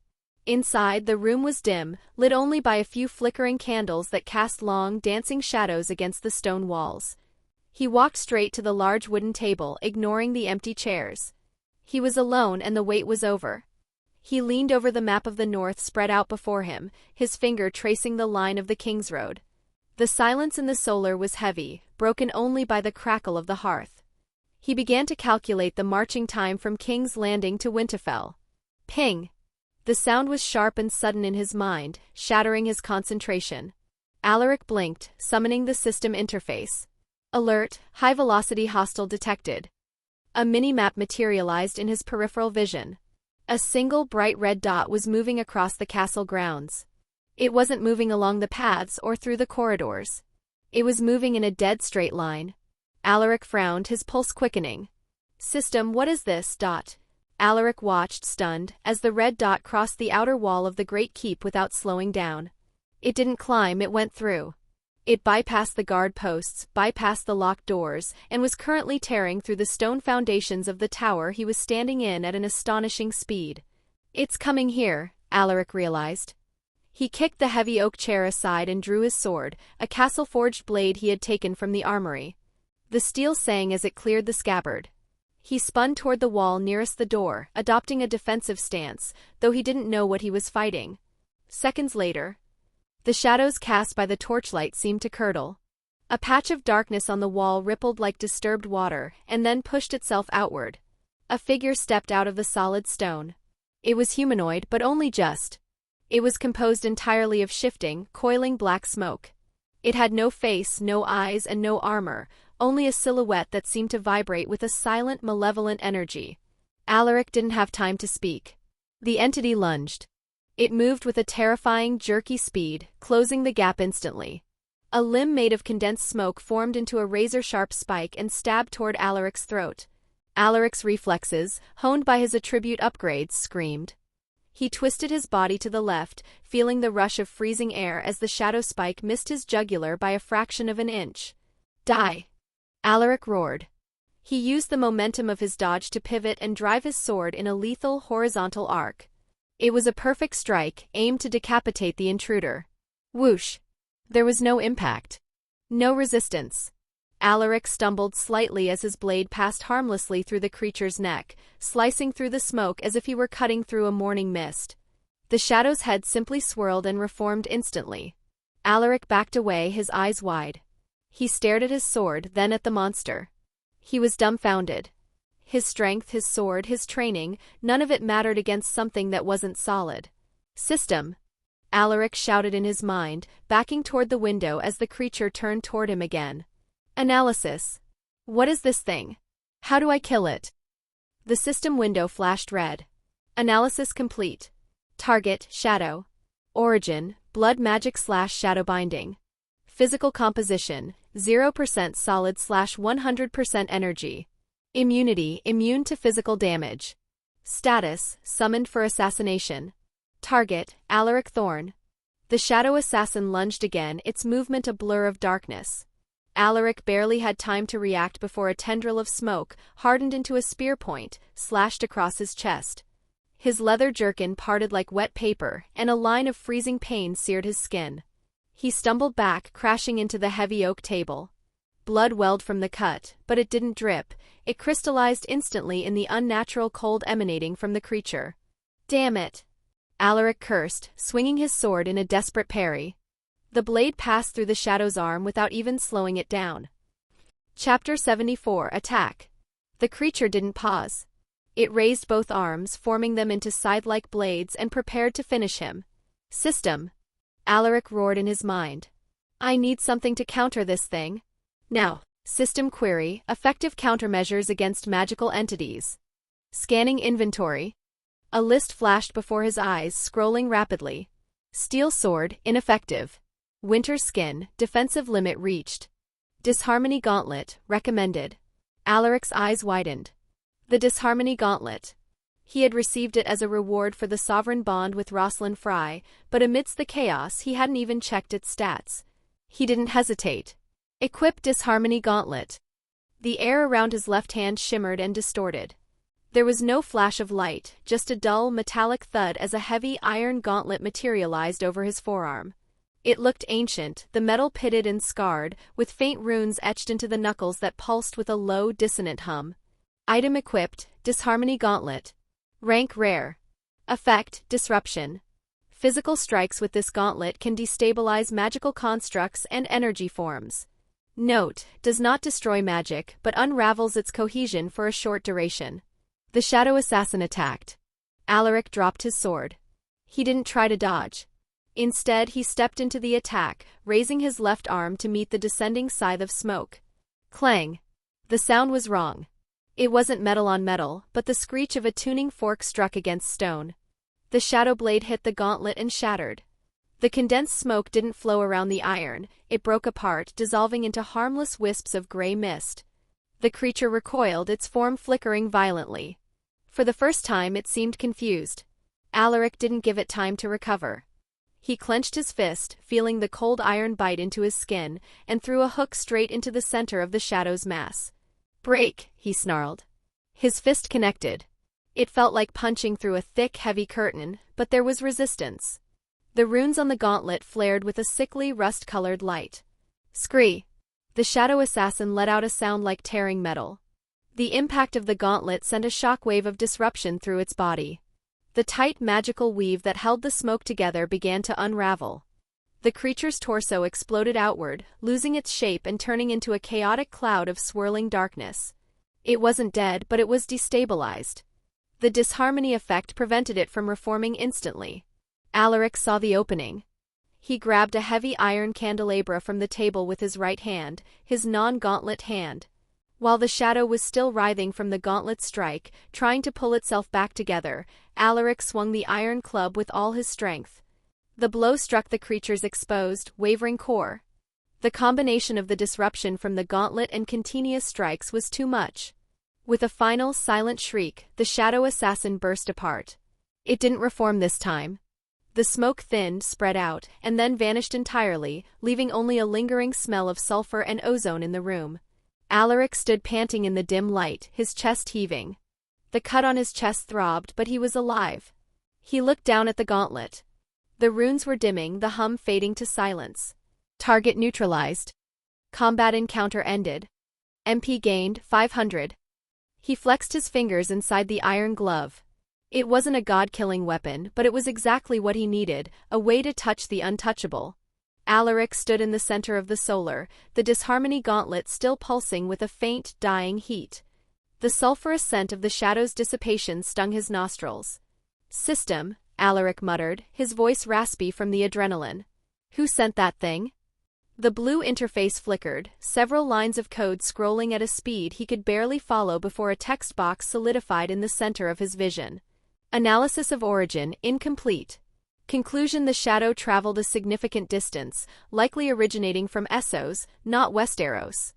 Inside, the room was dim, lit only by a few flickering candles that cast long, dancing shadows against the stone walls. He walked straight to the large wooden table, ignoring the empty chairs. He was alone and the wait was over. He leaned over the map of the north spread out before him, his finger tracing the line of the King's Road. The silence in the solar was heavy, broken only by the crackle of the hearth. He began to calculate the marching time from King's Landing to Winterfell. Ping! The sound was sharp and sudden in his mind, shattering his concentration. Alaric blinked, summoning the system interface. Alert, high-velocity hostile detected. A mini-map materialized in his peripheral vision. A single bright red dot was moving across the castle grounds. It wasn't moving along the paths or through the corridors. It was moving in a dead straight line. Alaric frowned, his pulse quickening. System, what is this? Alaric watched, stunned, as the red dot crossed the outer wall of the great keep without slowing down. It didn't climb, it went through. It bypassed the guard posts, bypassed the locked doors, and was currently tearing through the stone foundations of the tower he was standing in at an astonishing speed. It's coming here, Alaric realized. He kicked the heavy oak chair aside and drew his sword, a castle-forged blade he had taken from the armory. The steel sang as it cleared the scabbard. He spun toward the wall nearest the door, adopting a defensive stance, though he didn't know what he was fighting. Seconds later, the shadows cast by the torchlight seemed to curdle. A patch of darkness on the wall rippled like disturbed water, and then pushed itself outward. A figure stepped out of the solid stone. It was humanoid, but only just. It was composed entirely of shifting, coiling black smoke. It had no face, no eyes, and no armor, only a silhouette that seemed to vibrate with a silent, malevolent energy. Alaric didn't have time to speak. The entity lunged. It moved with a terrifying, jerky speed, closing the gap instantly. A limb made of condensed smoke formed into a razor-sharp spike and stabbed toward Alaric's throat. Alaric's reflexes, honed by his attribute upgrades, screamed. He twisted his body to the left, feeling the rush of freezing air as the shadow spike missed his jugular by a fraction of an inch. Die! Alaric roared. He used the momentum of his dodge to pivot and drive his sword in a lethal horizontal arc. It was a perfect strike, aimed to decapitate the intruder. Whoosh! There was no impact. No resistance. Alaric stumbled slightly as his blade passed harmlessly through the creature's neck, slicing through the smoke as if he were cutting through a morning mist. The shadow's head simply swirled and reformed instantly. Alaric backed away, his eyes wide. He stared at his sword, then at the monster. He was dumbfounded. His strength, his sword, his training, none of it mattered against something that wasn't solid. System! Alaric shouted in his mind, backing toward the window as the creature turned toward him again. Analysis. What is this thing? How do I kill it? The system window flashed red. Analysis complete. Target, shadow. Origin, blood magic / shadow binding. Physical composition, 0% solid / 100% energy. Immunity, immune to physical damage. Status, summoned for assassination. Target, Alaric Thorne. The shadow assassin lunged again, its movement a blur of darkness. Alaric barely had time to react before a tendril of smoke, hardened into a spear point, slashed across his chest. His leather jerkin parted like wet paper, and a line of freezing pain seared his skin. He stumbled back, crashing into the heavy oak table. Blood welled from the cut, but it didn't drip. It crystallized instantly in the unnatural cold emanating from the creature. Damn it! Alaric cursed, swinging his sword in a desperate parry. The blade passed through the shadow's arm without even slowing it down. Chapter 74 Attack. The creature didn't pause. It raised both arms, forming them into scythe-like blades, and prepared to finish him. System! Alaric roared in his mind. I need something to counter this thing. Now. System query, effective countermeasures against magical entities. Scanning inventory. A list flashed before his eyes, scrolling rapidly. Steel sword, ineffective. Winter skin, defensive limit reached. Disharmony gauntlet, recommended. Alaric's eyes widened. The disharmony gauntlet. He had received it as a reward for the sovereign bond with Rosalind Fry, but amidst the chaos he hadn't even checked its stats. He didn't hesitate. Equip Disharmony Gauntlet. The air around his left hand shimmered and distorted. There was no flash of light, just a dull, metallic thud as a heavy iron gauntlet materialized over his forearm. It looked ancient, the metal pitted and scarred, with faint runes etched into the knuckles that pulsed with a low, dissonant hum. Item equipped, Disharmony Gauntlet. Rank Rare. Effect, Disruption. Physical strikes with this gauntlet can destabilize magical constructs and energy forms. Note, does not destroy magic, but unravels its cohesion for a short duration. The Shadow Assassin attacked. Alaric dropped his sword. He didn't try to dodge. Instead, he stepped into the attack, raising his left arm to meet the descending scythe of smoke. Clang! The sound was wrong. It wasn't metal on metal, but the screech of a tuning fork struck against stone. The shadow blade hit the gauntlet and shattered. The condensed smoke didn't flow around the iron, it broke apart, dissolving into harmless wisps of gray mist. The creature recoiled, its form flickering violently. For the first time it seemed confused. Alaric didn't give it time to recover. He clenched his fist, feeling the cold iron bite into his skin, and threw a hook straight into the center of the shadow's mass. "Break," he snarled. His fist connected. It felt like punching through a thick, heavy curtain, but there was resistance. The runes on the gauntlet flared with a sickly, rust-colored light. Scree! The shadow assassin let out a sound like tearing metal. The impact of the gauntlet sent a shockwave of disruption through its body. The tight, magical weave that held the smoke together began to unravel. The creature's torso exploded outward, losing its shape and turning into a chaotic cloud of swirling darkness. It wasn't dead, but it was destabilized. The disharmony effect prevented it from reforming instantly. Alaric saw the opening. He grabbed a heavy iron candelabra from the table with his right hand, his non-gauntlet hand. While the shadow was still writhing from the gauntlet's strike, trying to pull itself back together, Alaric swung the iron club with all his strength. The blow struck the creature's exposed, wavering core. The combination of the disruption from the gauntlet and continuous strikes was too much. With a final, silent shriek, the shadow assassin burst apart. It didn't reform this time. The smoke thinned, spread out, and then vanished entirely, leaving only a lingering smell of sulfur and ozone in the room. Alaric stood panting in the dim light, his chest heaving. The cut on his chest throbbed, but he was alive. He looked down at the gauntlet. The runes were dimming, the hum fading to silence. Target neutralized. Combat encounter ended. MP gained 500. He flexed his fingers inside the iron glove. It wasn't a god-killing weapon, but it was exactly what he needed, a way to touch the untouchable. Alaric stood in the center of the solar, the disharmony gauntlet still pulsing with a faint, dying heat. The sulphurous scent of the shadow's dissipation stung his nostrils. "System," Alaric muttered, his voice raspy from the adrenaline. "Who sent that thing?" The blue interface flickered, several lines of code scrolling at a speed he could barely follow before a text box solidified in the center of his vision. Analysis of origin, incomplete. Conclusion: the shadow traveled a significant distance, likely originating from Essos, not Westeros.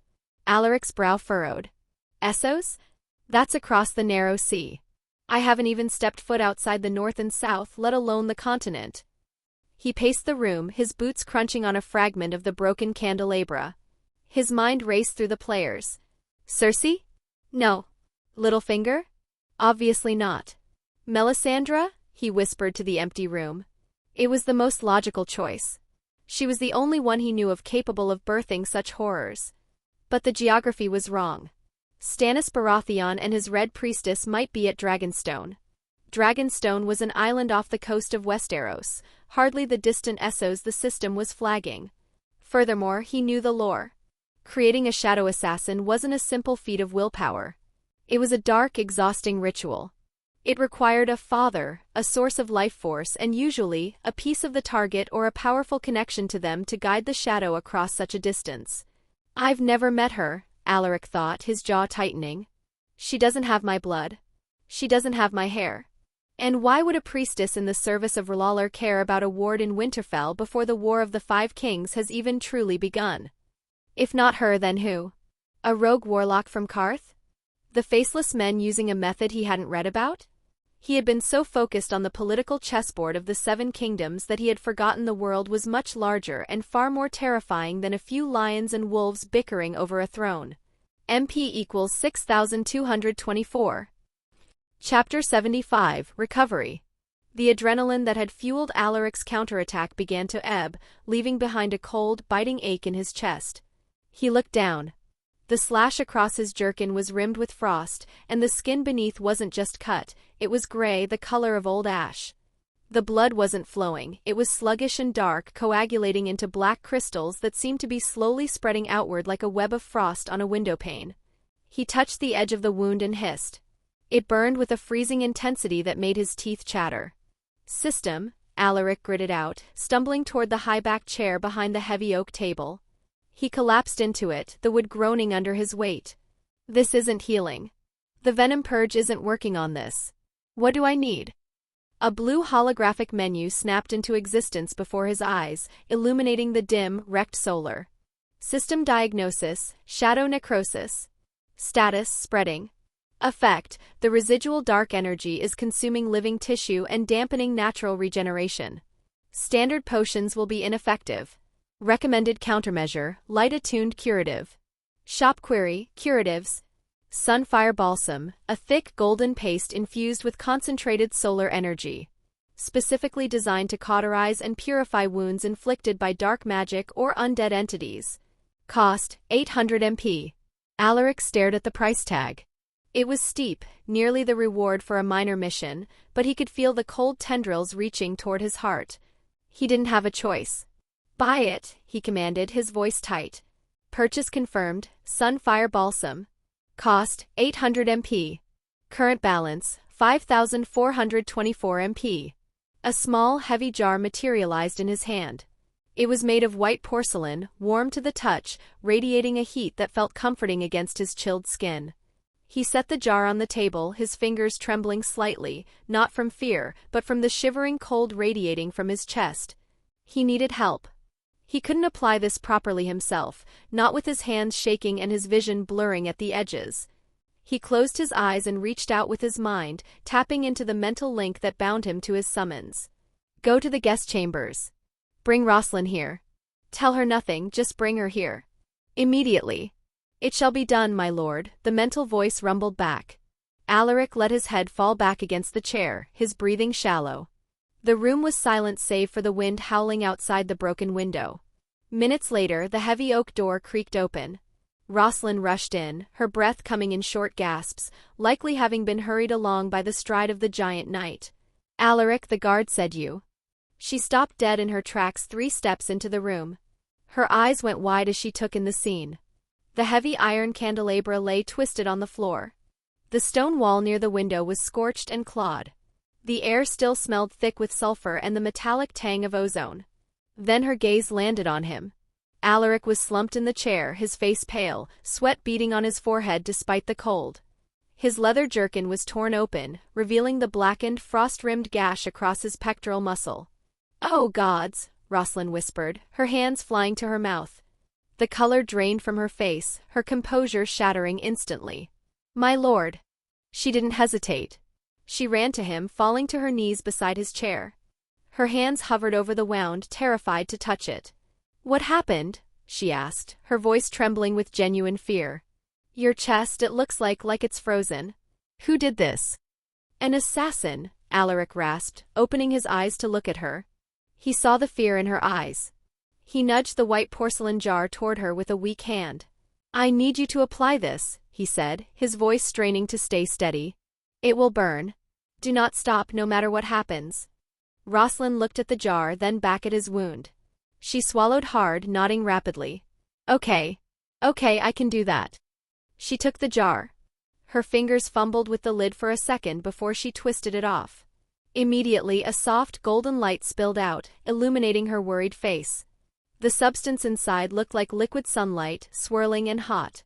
Alaric's brow furrowed. Essos? That's across the narrow sea. I haven't even stepped foot outside the north and south, let alone the continent. He paced the room, his boots crunching on a fragment of the broken candelabra. His mind raced through the players. Cersei? No. Littlefinger? Obviously not. Melisandre? He whispered to the empty room. It was the most logical choice. She was the only one he knew of capable of birthing such horrors. But the geography was wrong. Stannis Baratheon and his Red Priestess might be at Dragonstone. Dragonstone was an island off the coast of Westeros, hardly the distant Essos the system was flagging. Furthermore, he knew the lore. Creating a shadow assassin wasn't a simple feat of willpower. It was a dark, exhausting ritual. It required a father, a source of life force, and usually, a piece of the target or a powerful connection to them to guide the shadow across such a distance. I've never met her, Alaric thought, his jaw tightening. She doesn't have my blood. She doesn't have my hair. And why would a priestess in the service of R'hllor care about a ward in Winterfell before the War of the Five Kings has even truly begun? If not her, then who? A rogue warlock from Karth? The faceless men using a method he hadn't read about? He had been so focused on the political chessboard of the Seven Kingdoms that he had forgotten the world was much larger and far more terrifying than a few lions and wolves bickering over a throne. MP equals 6224. Chapter 75, Recovery. The adrenaline that had fueled Alaric's counterattack began to ebb, leaving behind a cold, biting ache in his chest. He looked down. The slash across his jerkin was rimmed with frost, and the skin beneath wasn't just cut, it was gray, the color of old ash. The blood wasn't flowing, it was sluggish and dark, coagulating into black crystals that seemed to be slowly spreading outward like a web of frost on a windowpane. He touched the edge of the wound and hissed. It burned with a freezing intensity that made his teeth chatter. System, Alaric gritted out, stumbling toward the high-backed chair behind the heavy oak table. He collapsed into it, the wood groaning under his weight. This isn't healing. The venom purge isn't working on this. What do I need? A blue holographic menu snapped into existence before his eyes, illuminating the dim, wrecked solar. System diagnosis, shadow necrosis. Status, spreading. Effect, the residual dark energy is consuming living tissue and dampening natural regeneration. Standard potions will be ineffective. Recommended countermeasure, light-attuned curative. Shop query, curatives. Sunfire Balsam, a thick golden paste infused with concentrated solar energy. Specifically designed to cauterize and purify wounds inflicted by dark magic or undead entities. Cost, 800 MP. Alaric stared at the price tag. It was steep, nearly the reward for a minor mission, but he could feel the cold tendrils reaching toward his heart. He didn't have a choice. Buy it, he commanded, his voice tight. Purchase confirmed, Sunfire Balsam. Cost, 800 MP. Current balance, 5,424 MP. A small, heavy jar materialized in his hand. It was made of white porcelain, warm to the touch, radiating a heat that felt comforting against his chilled skin. He set the jar on the table, his fingers trembling slightly, not from fear, but from the shivering cold radiating from his chest. He needed help. He couldn't apply this properly himself, not with his hands shaking and his vision blurring at the edges. He closed his eyes and reached out with his mind, tapping into the mental link that bound him to his summons. Go to the guest chambers. Bring Rosalind here. Tell her nothing, just bring her here. Immediately. It shall be done, my lord, the mental voice rumbled back. Alaric let his head fall back against the chair, his breathing shallow. The room was silent save for the wind howling outside the broken window. Minutes later, the heavy oak door creaked open. Rosalind rushed in, her breath coming in short gasps, likely having been hurried along by the stride of the giant knight. Alaric, the guard said you. She stopped dead in her tracks 3 steps into the room. Her eyes went wide as she took in the scene. The heavy iron candelabra lay twisted on the floor. The stone wall near the window was scorched and clawed. The air still smelled thick with sulfur and the metallic tang of ozone. Then her gaze landed on him. Alaric was slumped in the chair, his face pale, sweat beading on his forehead despite the cold. His leather jerkin was torn open, revealing the blackened, frost-rimmed gash across his pectoral muscle. "Oh gods," Rosalind whispered, her hands flying to her mouth. The color drained from her face, her composure shattering instantly. "My lord." She didn't hesitate. She ran to him, falling to her knees beside his chair. Her hands hovered over the wound, terrified to touch it. "What happened?" she asked, her voice trembling with genuine fear. "Your chest, it looks like it's frozen." "Who did this?" "An assassin," Alaric rasped, opening his eyes to look at her. He saw the fear in her eyes. He nudged the white porcelain jar toward her with a weak hand. "I need you to apply this," he said, his voice straining to stay steady. "It will burn. Do not stop no matter what happens." Rosalind looked at the jar, then back at his wound. She swallowed hard, nodding rapidly. Okay, I can do that." She took the jar. Her fingers fumbled with the lid for a second before she twisted it off. Immediately, a soft golden light spilled out, illuminating her worried face. The substance inside looked like liquid sunlight, swirling and hot.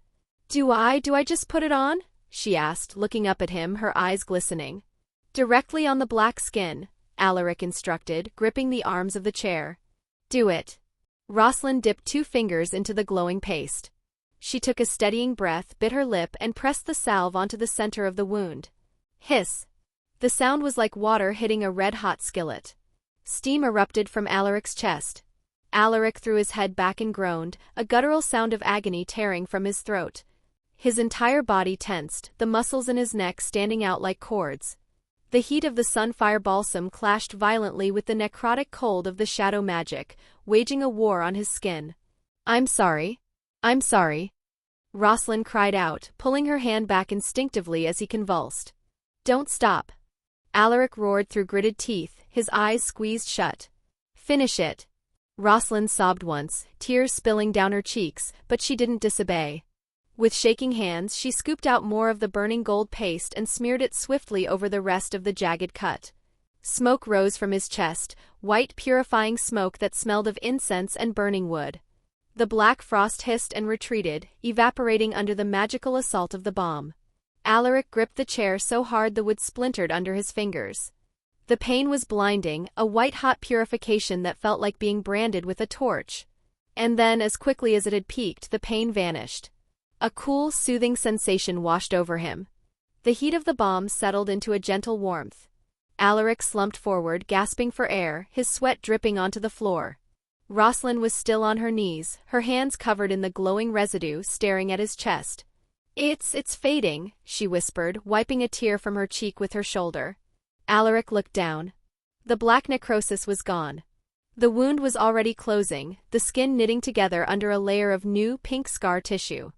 Do I just put it on?" she asked, looking up at him, her eyes glistening. "Directly on the black skin," Alaric instructed, gripping the arms of the chair. "Do it." Rosalind dipped 2 fingers into the glowing paste. She took a steadying breath, bit her lip, and pressed the salve onto the center of the wound. Hiss. The sound was like water hitting a red-hot skillet. Steam erupted from Alaric's chest. Alaric threw his head back and groaned, a guttural sound of agony tearing from his throat. His entire body tensed, the muscles in his neck standing out like cords. The heat of the sunfire balsam clashed violently with the necrotic cold of the shadow magic, waging a war on his skin. "I'm sorry. I'm sorry." Rosalind cried out, pulling her hand back instinctively as he convulsed. "Don't stop." Alaric roared through gritted teeth, his eyes squeezed shut. "Finish it." Rosalind sobbed once, tears spilling down her cheeks, but she didn't disobey. With shaking hands, she scooped out more of the burning gold paste and smeared it swiftly over the rest of the jagged cut. Smoke rose from his chest, white purifying smoke that smelled of incense and burning wood. The black frost hissed and retreated, evaporating under the magical assault of the bomb. Alaric gripped the chair so hard the wood splintered under his fingers. The pain was blinding, a white-hot purification that felt like being branded with a torch. And then, as quickly as it had peaked, the pain vanished. A cool, soothing sensation washed over him. The heat of the bomb settled into a gentle warmth. Alaric slumped forward, gasping for air, his sweat dripping onto the floor. Rosalind was still on her knees, her hands covered in the glowing residue, staring at his chest. It's fading," she whispered, wiping a tear from her cheek with her shoulder. Alaric looked down. The black necrosis was gone. The wound was already closing, the skin knitting together under a layer of new, pink scar tissue.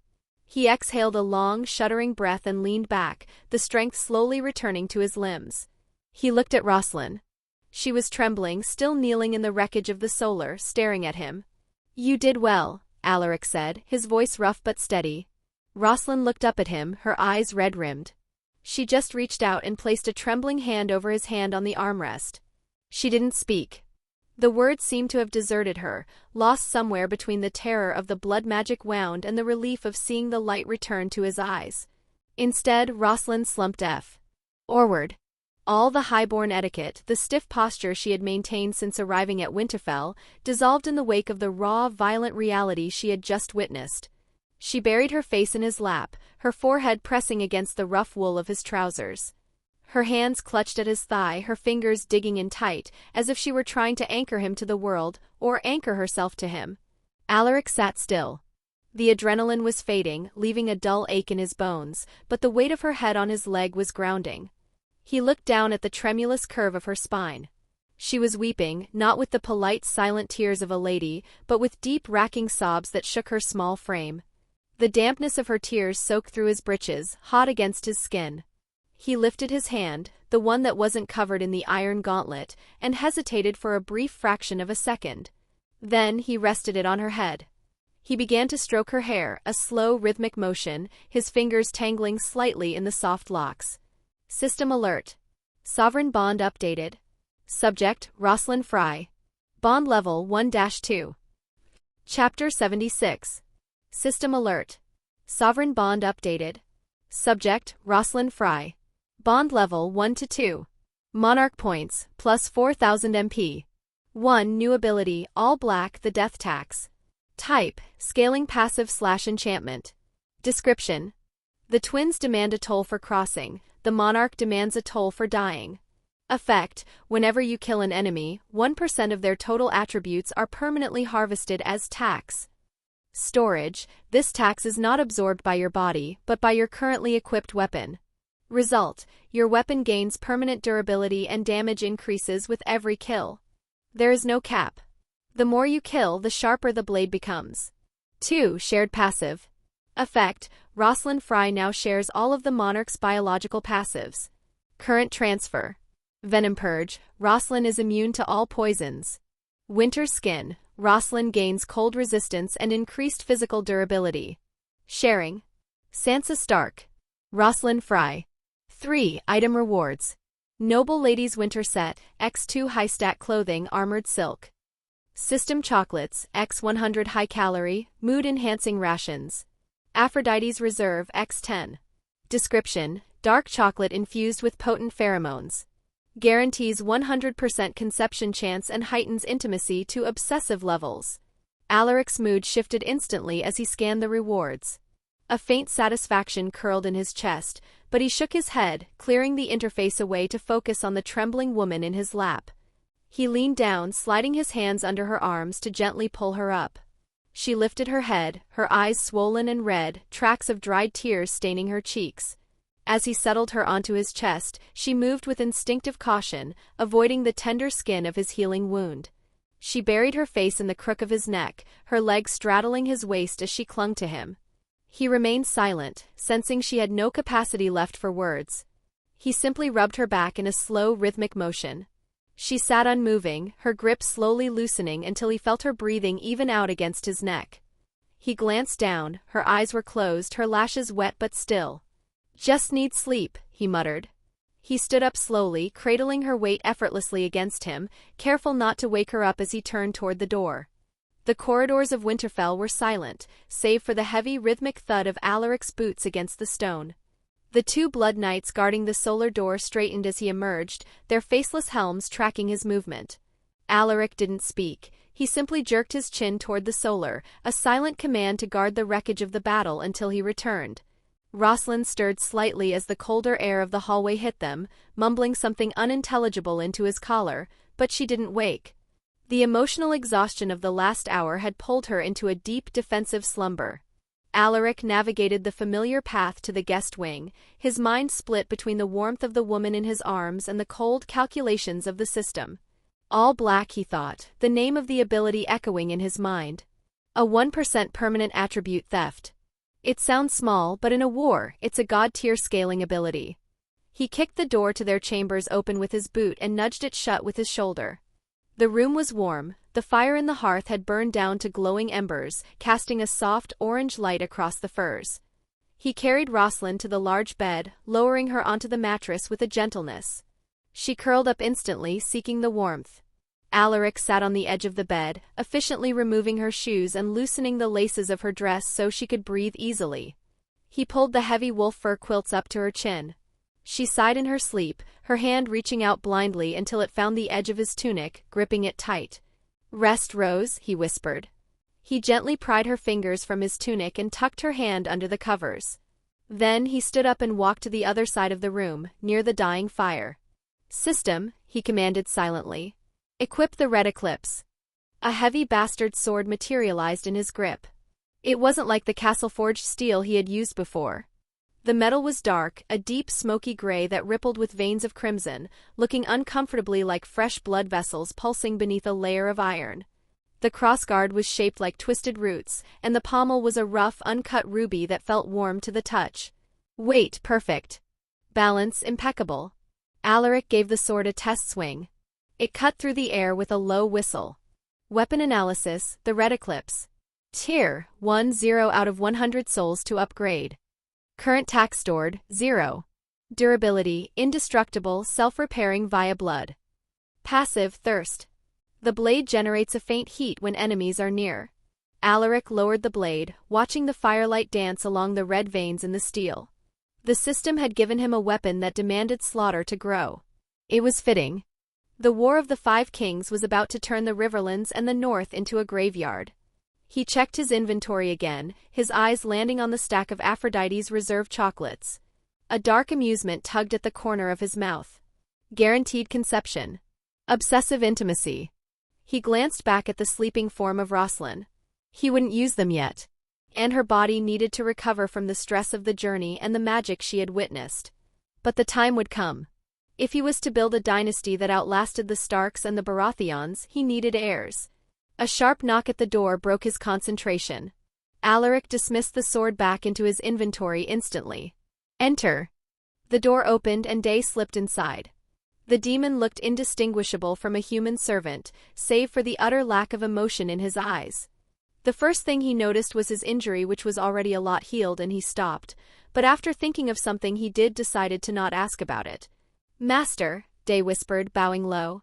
He exhaled a long, shuddering breath and leaned back, the strength slowly returning to his limbs. He looked at Rosalind. She was trembling, still kneeling in the wreckage of the solar, staring at him. "You did well," Alaric said, his voice rough but steady. Rosalind looked up at him, her eyes red-rimmed. She just reached out and placed a trembling hand over his hand on the armrest. She didn't speak. The words seemed to have deserted her, lost somewhere between the terror of the blood magic wound and the relief of seeing the light return to his eyes. Instead, Rosalind slumped forward. All the high-born etiquette, the stiff posture she had maintained since arriving at Winterfell, dissolved in the wake of the raw, violent reality she had just witnessed. She buried her face in his lap, her forehead pressing against the rough wool of his trousers. Her hands clutched at his thigh, her fingers digging in tight, as if she were trying to anchor him to the world, or anchor herself to him. Alaric sat still. The adrenaline was fading, leaving a dull ache in his bones, but the weight of her head on his leg was grounding. He looked down at the tremulous curve of her spine. She was weeping, not with the polite, silent tears of a lady, but with deep, racking sobs that shook her small frame. The dampness of her tears soaked through his breeches, hot against his skin. He lifted his hand, the one that wasn't covered in the iron gauntlet, and hesitated for a brief fraction of a second. Then he rested it on her head. He began to stroke her hair, a slow, rhythmic motion, his fingers tangling slightly in the soft locks. System alert. Sovereign bond updated. Subject, Rosalind Fry. Bond level 1-2. Chapter 76. System alert. Sovereign bond updated. Subject, Rosalind Fry. Bond level 1-2. Monarch points, plus 4,000 MP. 1 new ability, all black, the death tax. Type, scaling passive/enchantment. Description. The twins demand a toll for crossing, the monarch demands a toll for dying. Effect, whenever you kill an enemy, 1% of their total attributes are permanently harvested as tax. Storage, this tax is not absorbed by your body, but by your currently equipped weapon. Result, your weapon gains permanent durability and damage increases with every kill. There is no cap. The more you kill, the sharper the blade becomes. 2. Shared passive. Effect, Rosalind Fry now shares all of the monarch's biological passives. Current transfer. Venom Purge, Rosalind is immune to all poisons. Winter Skin, Rosalind gains cold resistance and increased physical durability. Sharing. Sansa Stark. Rosalind Fry. 3. Item rewards. Noble Ladies Winter Set, X2 High Stat Clothing Armored Silk. System Chocolates, X100 High Calorie, Mood Enhancing Rations. Aphrodite's Reserve, X10. Description, dark chocolate infused with potent pheromones. Guarantees 100% conception chance and heightens intimacy to obsessive levels. Alaric's mood shifted instantly as he scanned the rewards. A faint satisfaction curled in his chest, but he shook his head, clearing the interface away to focus on the trembling woman in his lap. He leaned down, sliding his hands under her arms to gently pull her up. She lifted her head, her eyes swollen and red, tracks of dried tears staining her cheeks. As he settled her onto his chest, she moved with instinctive caution, avoiding the tender skin of his healing wound. She buried her face in the crook of his neck, her legs straddling his waist as she clung to him. He remained silent, sensing she had no capacity left for words. He simply rubbed her back in a slow, rhythmic motion. She sat unmoving, her grip slowly loosening until he felt her breathing even out against his neck. He glanced down, her eyes were closed, her lashes wet but still. "Just need sleep," he muttered. He stood up slowly, cradling her weight effortlessly against him, careful not to wake her up as he turned toward the door. The corridors of Winterfell were silent, save for the heavy rhythmic thud of Alaric's boots against the stone. The two blood knights guarding the solar door straightened as he emerged, their faceless helms tracking his movement. Alaric didn't speak. He simply jerked his chin toward the solar, a silent command to guard the wreckage of the battle until he returned. Rosalind stirred slightly as the colder air of the hallway hit them, mumbling something unintelligible into his collar, but she didn't wake. The emotional exhaustion of the last hour had pulled her into a deep defensive slumber. Alaric navigated the familiar path to the guest wing, his mind split between the warmth of the woman in his arms and the cold calculations of the system. All black, he thought, the name of the ability echoing in his mind. A 1% permanent attribute theft. It sounds small, but in a war, it's a god-tier scaling ability. He kicked the door to their chambers open with his boot and nudged it shut with his shoulder. The room was warm, the fire in the hearth had burned down to glowing embers, casting a soft orange light across the furs. He carried Rosalind to the large bed, lowering her onto the mattress with a gentleness. She curled up instantly, seeking the warmth. Alaric sat on the edge of the bed, efficiently removing her shoes and loosening the laces of her dress so she could breathe easily. He pulled the heavy wolf fur quilts up to her chin. She sighed in her sleep, her hand reaching out blindly until it found the edge of his tunic, gripping it tight. "Rest, Rose," he whispered. He gently pried her fingers from his tunic and tucked her hand under the covers. Then he stood up and walked to the other side of the room, near the dying fire. "System," he commanded silently. "Equip the red eclipse." A heavy bastard sword materialized in his grip. It wasn't like the castle-forged steel he had used before. The metal was dark, a deep smoky gray that rippled with veins of crimson, looking uncomfortably like fresh blood vessels pulsing beneath a layer of iron. The crossguard was shaped like twisted roots, and the pommel was a rough, uncut ruby that felt warm to the touch. Weight perfect. Balance impeccable. Alaric gave the sword a test swing. It cut through the air with a low whistle. Weapon analysis, the red eclipse. Tier, 10 out of 100 souls to upgrade. Current tax stored, 0. Durability, indestructible, self-repairing via blood. Passive, thirst. The blade generates a faint heat when enemies are near. Alaric lowered the blade, watching the firelight dance along the red veins in the steel. The system had given him a weapon that demanded slaughter to grow. It was fitting. The War of the Five Kings was about to turn the Riverlands and the North into a graveyard. He checked his inventory again, his eyes landing on the stack of Aphrodite's reserve chocolates. A dark amusement tugged at the corner of his mouth. Guaranteed conception. Obsessive intimacy. He glanced back at the sleeping form of Rosalind. He wouldn't use them yet. And her body needed to recover from the stress of the journey and the magic she had witnessed. But the time would come. If he was to build a dynasty that outlasted the Starks and the Baratheons, he needed heirs. A sharp knock at the door broke his concentration. Alaric dismissed the sword back into his inventory instantly. "Enter." The door opened and Day slipped inside. The demon looked indistinguishable from a human servant, save for the utter lack of emotion in his eyes. The first thing he noticed was his injury, which was already a lot healed, and he stopped, but after thinking of something he decided to not ask about it. "Master," Day whispered, bowing low.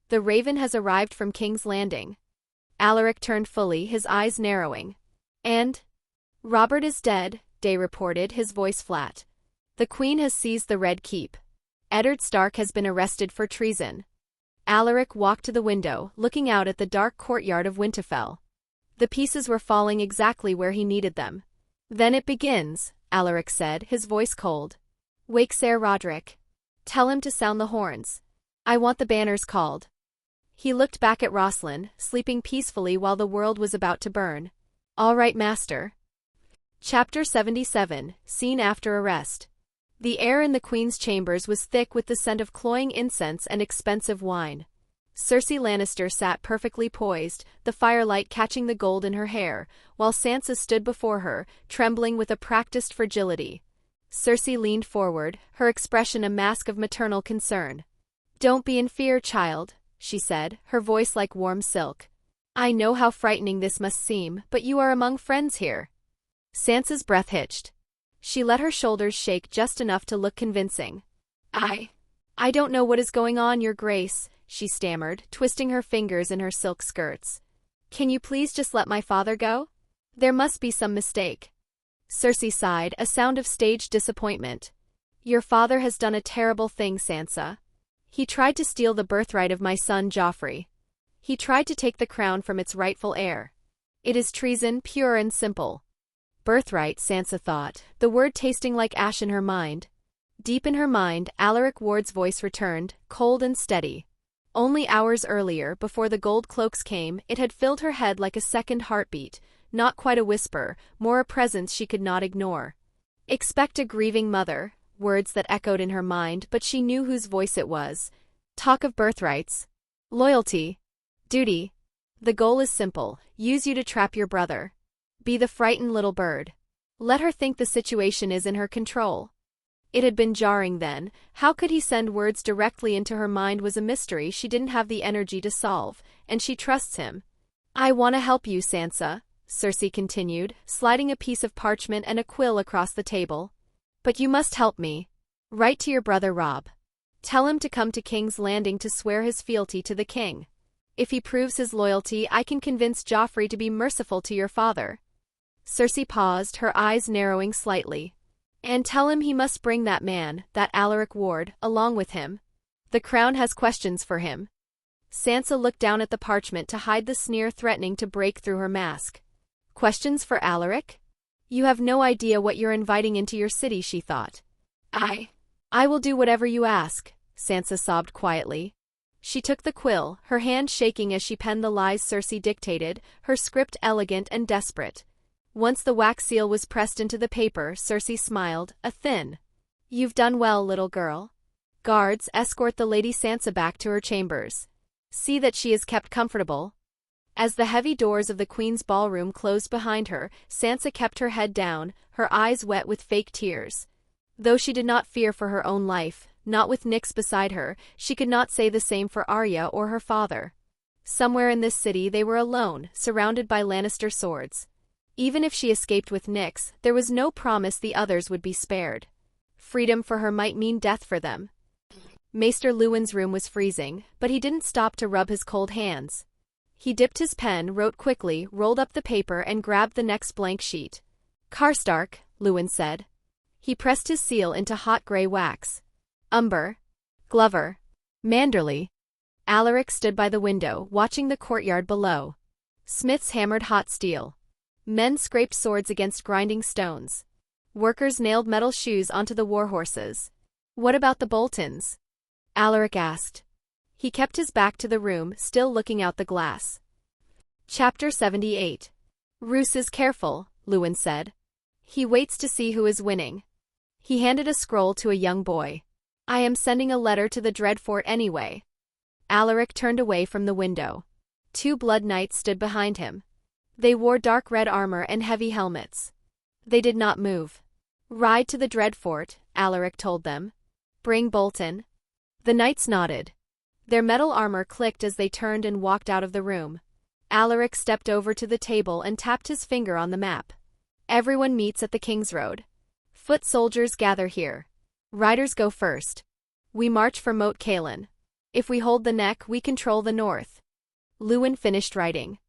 "The Raven has arrived from King's Landing." Alaric turned fully, his eyes narrowing. "And?" "Robert is dead," Day reported, his voice flat. "The Queen has seized the Red Keep. Eddard Stark has been arrested for treason." Alaric walked to the window, looking out at the dark courtyard of Winterfell. The pieces were falling exactly where he needed them. "Then it begins," Alaric said, his voice cold. Wake Ser Roderick. Tell him to sound the horns. I want the banners called. He looked back at Rosalind, sleeping peacefully while the world was about to burn. All right, master. Chapter 77, Scene after arrest. The air in the Queen's chambers was thick with the scent of cloying incense and expensive wine. Cersei Lannister sat perfectly poised, the firelight catching the gold in her hair, while Sansa stood before her, trembling with a practiced fragility. Cersei leaned forward, her expression a mask of maternal concern. "Don't be in fear, child," she said, her voice like warm silk. "I know how frightening this must seem, but you are among friends here." Sansa's breath hitched. She let her shoulders shake just enough to look convincing. I don't know what is going on, Your Grace," she stammered, twisting her fingers in her silk skirts. "Can you please just let my father go? There must be some mistake." Cersei sighed, a sound of staged disappointment. "Your father has done a terrible thing, Sansa. He tried to steal the birthright of my son Joffrey. He tried to take the crown from its rightful heir. It is treason, pure and simple." Birthright, Sansa thought, the word tasting like ash in her mind. Deep in her mind, Alaric Ward's voice returned, cold and steady. Only hours earlier, before the gold cloaks came, it had filled her head like a second heartbeat, not quite a whisper, more a presence she could not ignore. "Expect a grieving mother," words that echoed in her mind, but she knew whose voice it was. "Talk of birthrights. Loyalty. Duty. The goal is simple, use you to trap your brother. Be the frightened little bird. Let her think the situation is in her control." It had been jarring then. How could he send words directly into her mind was a mystery she didn't have the energy to solve, and she trusts him. "I want to help you, Sansa," Cersei continued, sliding a piece of parchment and a quill across the table. "But you must help me. Write to your brother Robb. Tell him to come to King's Landing to swear his fealty to the king. If he proves his loyalty, I can convince Joffrey to be merciful to your father." Cersei paused, her eyes narrowing slightly. "And tell him he must bring that man, that Alaric Ward, along with him. The crown has questions for him." Sansa looked down at the parchment to hide the sneer threatening to break through her mask. "Questions for Alaric? You have no idea what you're inviting into your city," she thought. I will do whatever you ask," Sansa sobbed quietly. She took the quill, her hand shaking as she penned the lies Cersei dictated, her script elegant and desperate. Once the wax seal was pressed into the paper, Cersei smiled, a thin, "You've done well, little girl. Guards, escort the Lady Sansa back to her chambers. See that she is kept comfortable." As the heavy doors of the Queen's ballroom closed behind her, Sansa kept her head down, her eyes wet with fake tears. Though she did not fear for her own life, not with Nyx beside her, she could not say the same for Arya or her father. Somewhere in this city they were alone, surrounded by Lannister swords. Even if she escaped with Nyx, there was no promise the others would be spared. Freedom for her might mean death for them. Maester Luwin's room was freezing, but he didn't stop to rub his cold hands. He dipped his pen, wrote quickly, rolled up the paper and grabbed the next blank sheet. "Karstark," Luwin said. He pressed his seal into hot grey wax. "Umber. Glover. Manderley." Alaric stood by the window, watching the courtyard below. Smiths hammered hot steel. Men scraped swords against grinding stones. Workers nailed metal shoes onto the warhorses. "What about the Boltons?" Alaric asked. He kept his back to the room, still looking out the glass. Chapter 78. "Roose is careful," Luwin said. "He waits to see who is winning." He handed a scroll to a young boy. "I am sending a letter to the Dreadfort anyway." Alaric turned away from the window. Two blood knights stood behind him. They wore dark red armor and heavy helmets. They did not move. "Ride to the Dreadfort," Alaric told them. "Bring Bolton." The knights nodded. Their metal armor clicked as they turned and walked out of the room. Alaric stepped over to the table and tapped his finger on the map. "Everyone meets at the King's Road. Foot soldiers gather here. Riders go first. We march for Moat Cailin. If we hold the neck, we control the north." Luwin finished writing.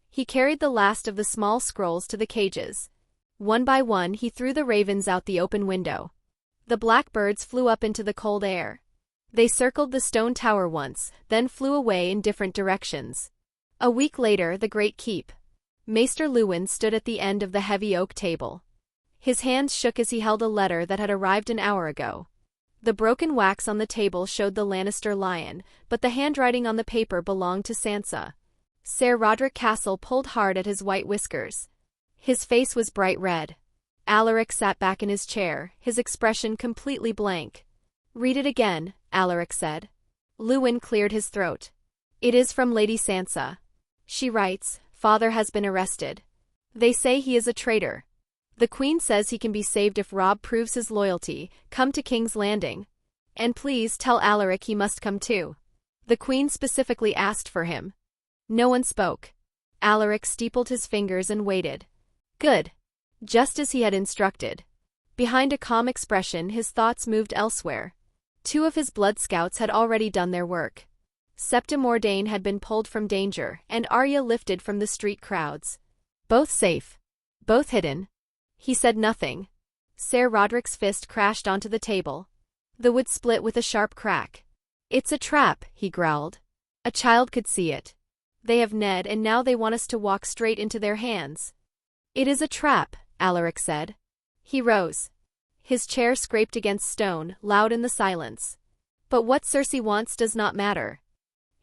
He carried the last of the small scrolls to the cages. One by one he threw the ravens out the open window. The blackbirds flew up into the cold air. They circled the stone tower once, then flew away in different directions. A week later, the Great Keep. Maester Luwin stood at the end of the heavy oak table. His hands shook as he held a letter that had arrived an hour ago. The broken wax on the table showed the Lannister lion, but the handwriting on the paper belonged to Sansa. Ser Roderick Castle pulled hard at his white whiskers. His face was bright red. Alaric sat back in his chair, his expression completely blank. "Read it again," Alaric said. Luwin cleared his throat. "It is from Lady Sansa. She writes, Father has been arrested. They say he is a traitor. The Queen says he can be saved if Robb proves his loyalty. Come to King's Landing. And please tell Alaric he must come too. The Queen specifically asked for him." No one spoke. Alaric steepled his fingers and waited. Good. Just as he had instructed. Behind a calm expression, his thoughts moved elsewhere. 2 of his blood scouts had already done their work. Septim Ordain had been pulled from danger, and Arya lifted from the street crowds. Both safe. Both hidden. He said nothing. Ser Roderick's fist crashed onto the table. The wood split with a sharp crack. "It's a trap," he growled. "A child could see it. They have Ned, and now they want us to walk straight into their hands." "It is a trap," Alaric said. He rose. His chair scraped against stone, loud in the silence. "But what Cersei wants does not matter."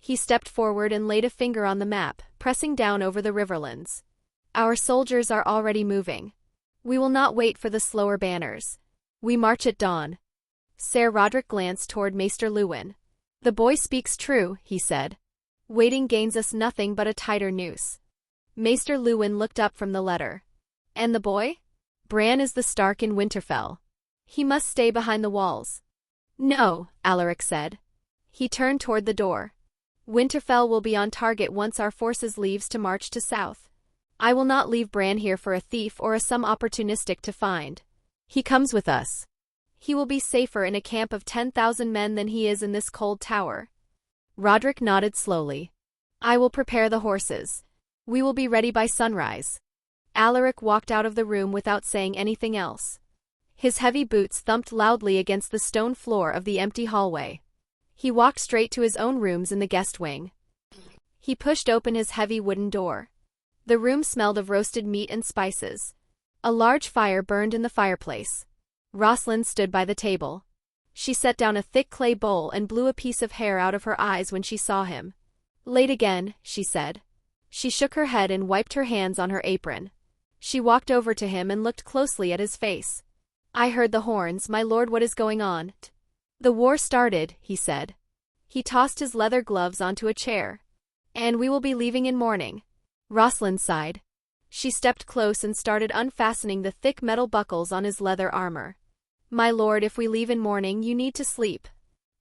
He stepped forward and laid a finger on the map, pressing down over the riverlands. "Our soldiers are already moving. We will not wait for the slower banners. We march at dawn." Ser Roderick glanced toward Maester Luwin. "The boy speaks true," he said. "Waiting gains us nothing but a tighter noose." Maester Luwin looked up from the letter. "And the boy?" "Bran is the Stark in Winterfell. He must stay behind the walls." "No," Alaric said. He turned toward the door. "Winterfell will be on target once our forces leaves to march to south. I will not leave Bran here for a thief or some opportunistic to find. He comes with us. He will be safer in a camp of 10,000 men than he is in this cold tower." Roderick nodded slowly. "I will prepare the horses. We will be ready by sunrise." Alaric walked out of the room without saying anything else. His heavy boots thumped loudly against the stone floor of the empty hallway. He walked straight to his own rooms in the guest wing. He pushed open his heavy wooden door. The room smelled of roasted meat and spices. A large fire burned in the fireplace. Rosalind stood by the table. She set down a thick clay bowl and blew a piece of hair out of her eyes when she saw him. "Late again," she said. She shook her head and wiped her hands on her apron. She walked over to him and looked closely at his face. "I heard the horns, my lord. What is going on?" "The war started," he said. He tossed his leather gloves onto a chair. "And we will be leaving in morning." Rosalind sighed. She stepped close and started unfastening the thick metal buckles on his leather armor. "My lord, if we leave in morning, you need to sleep.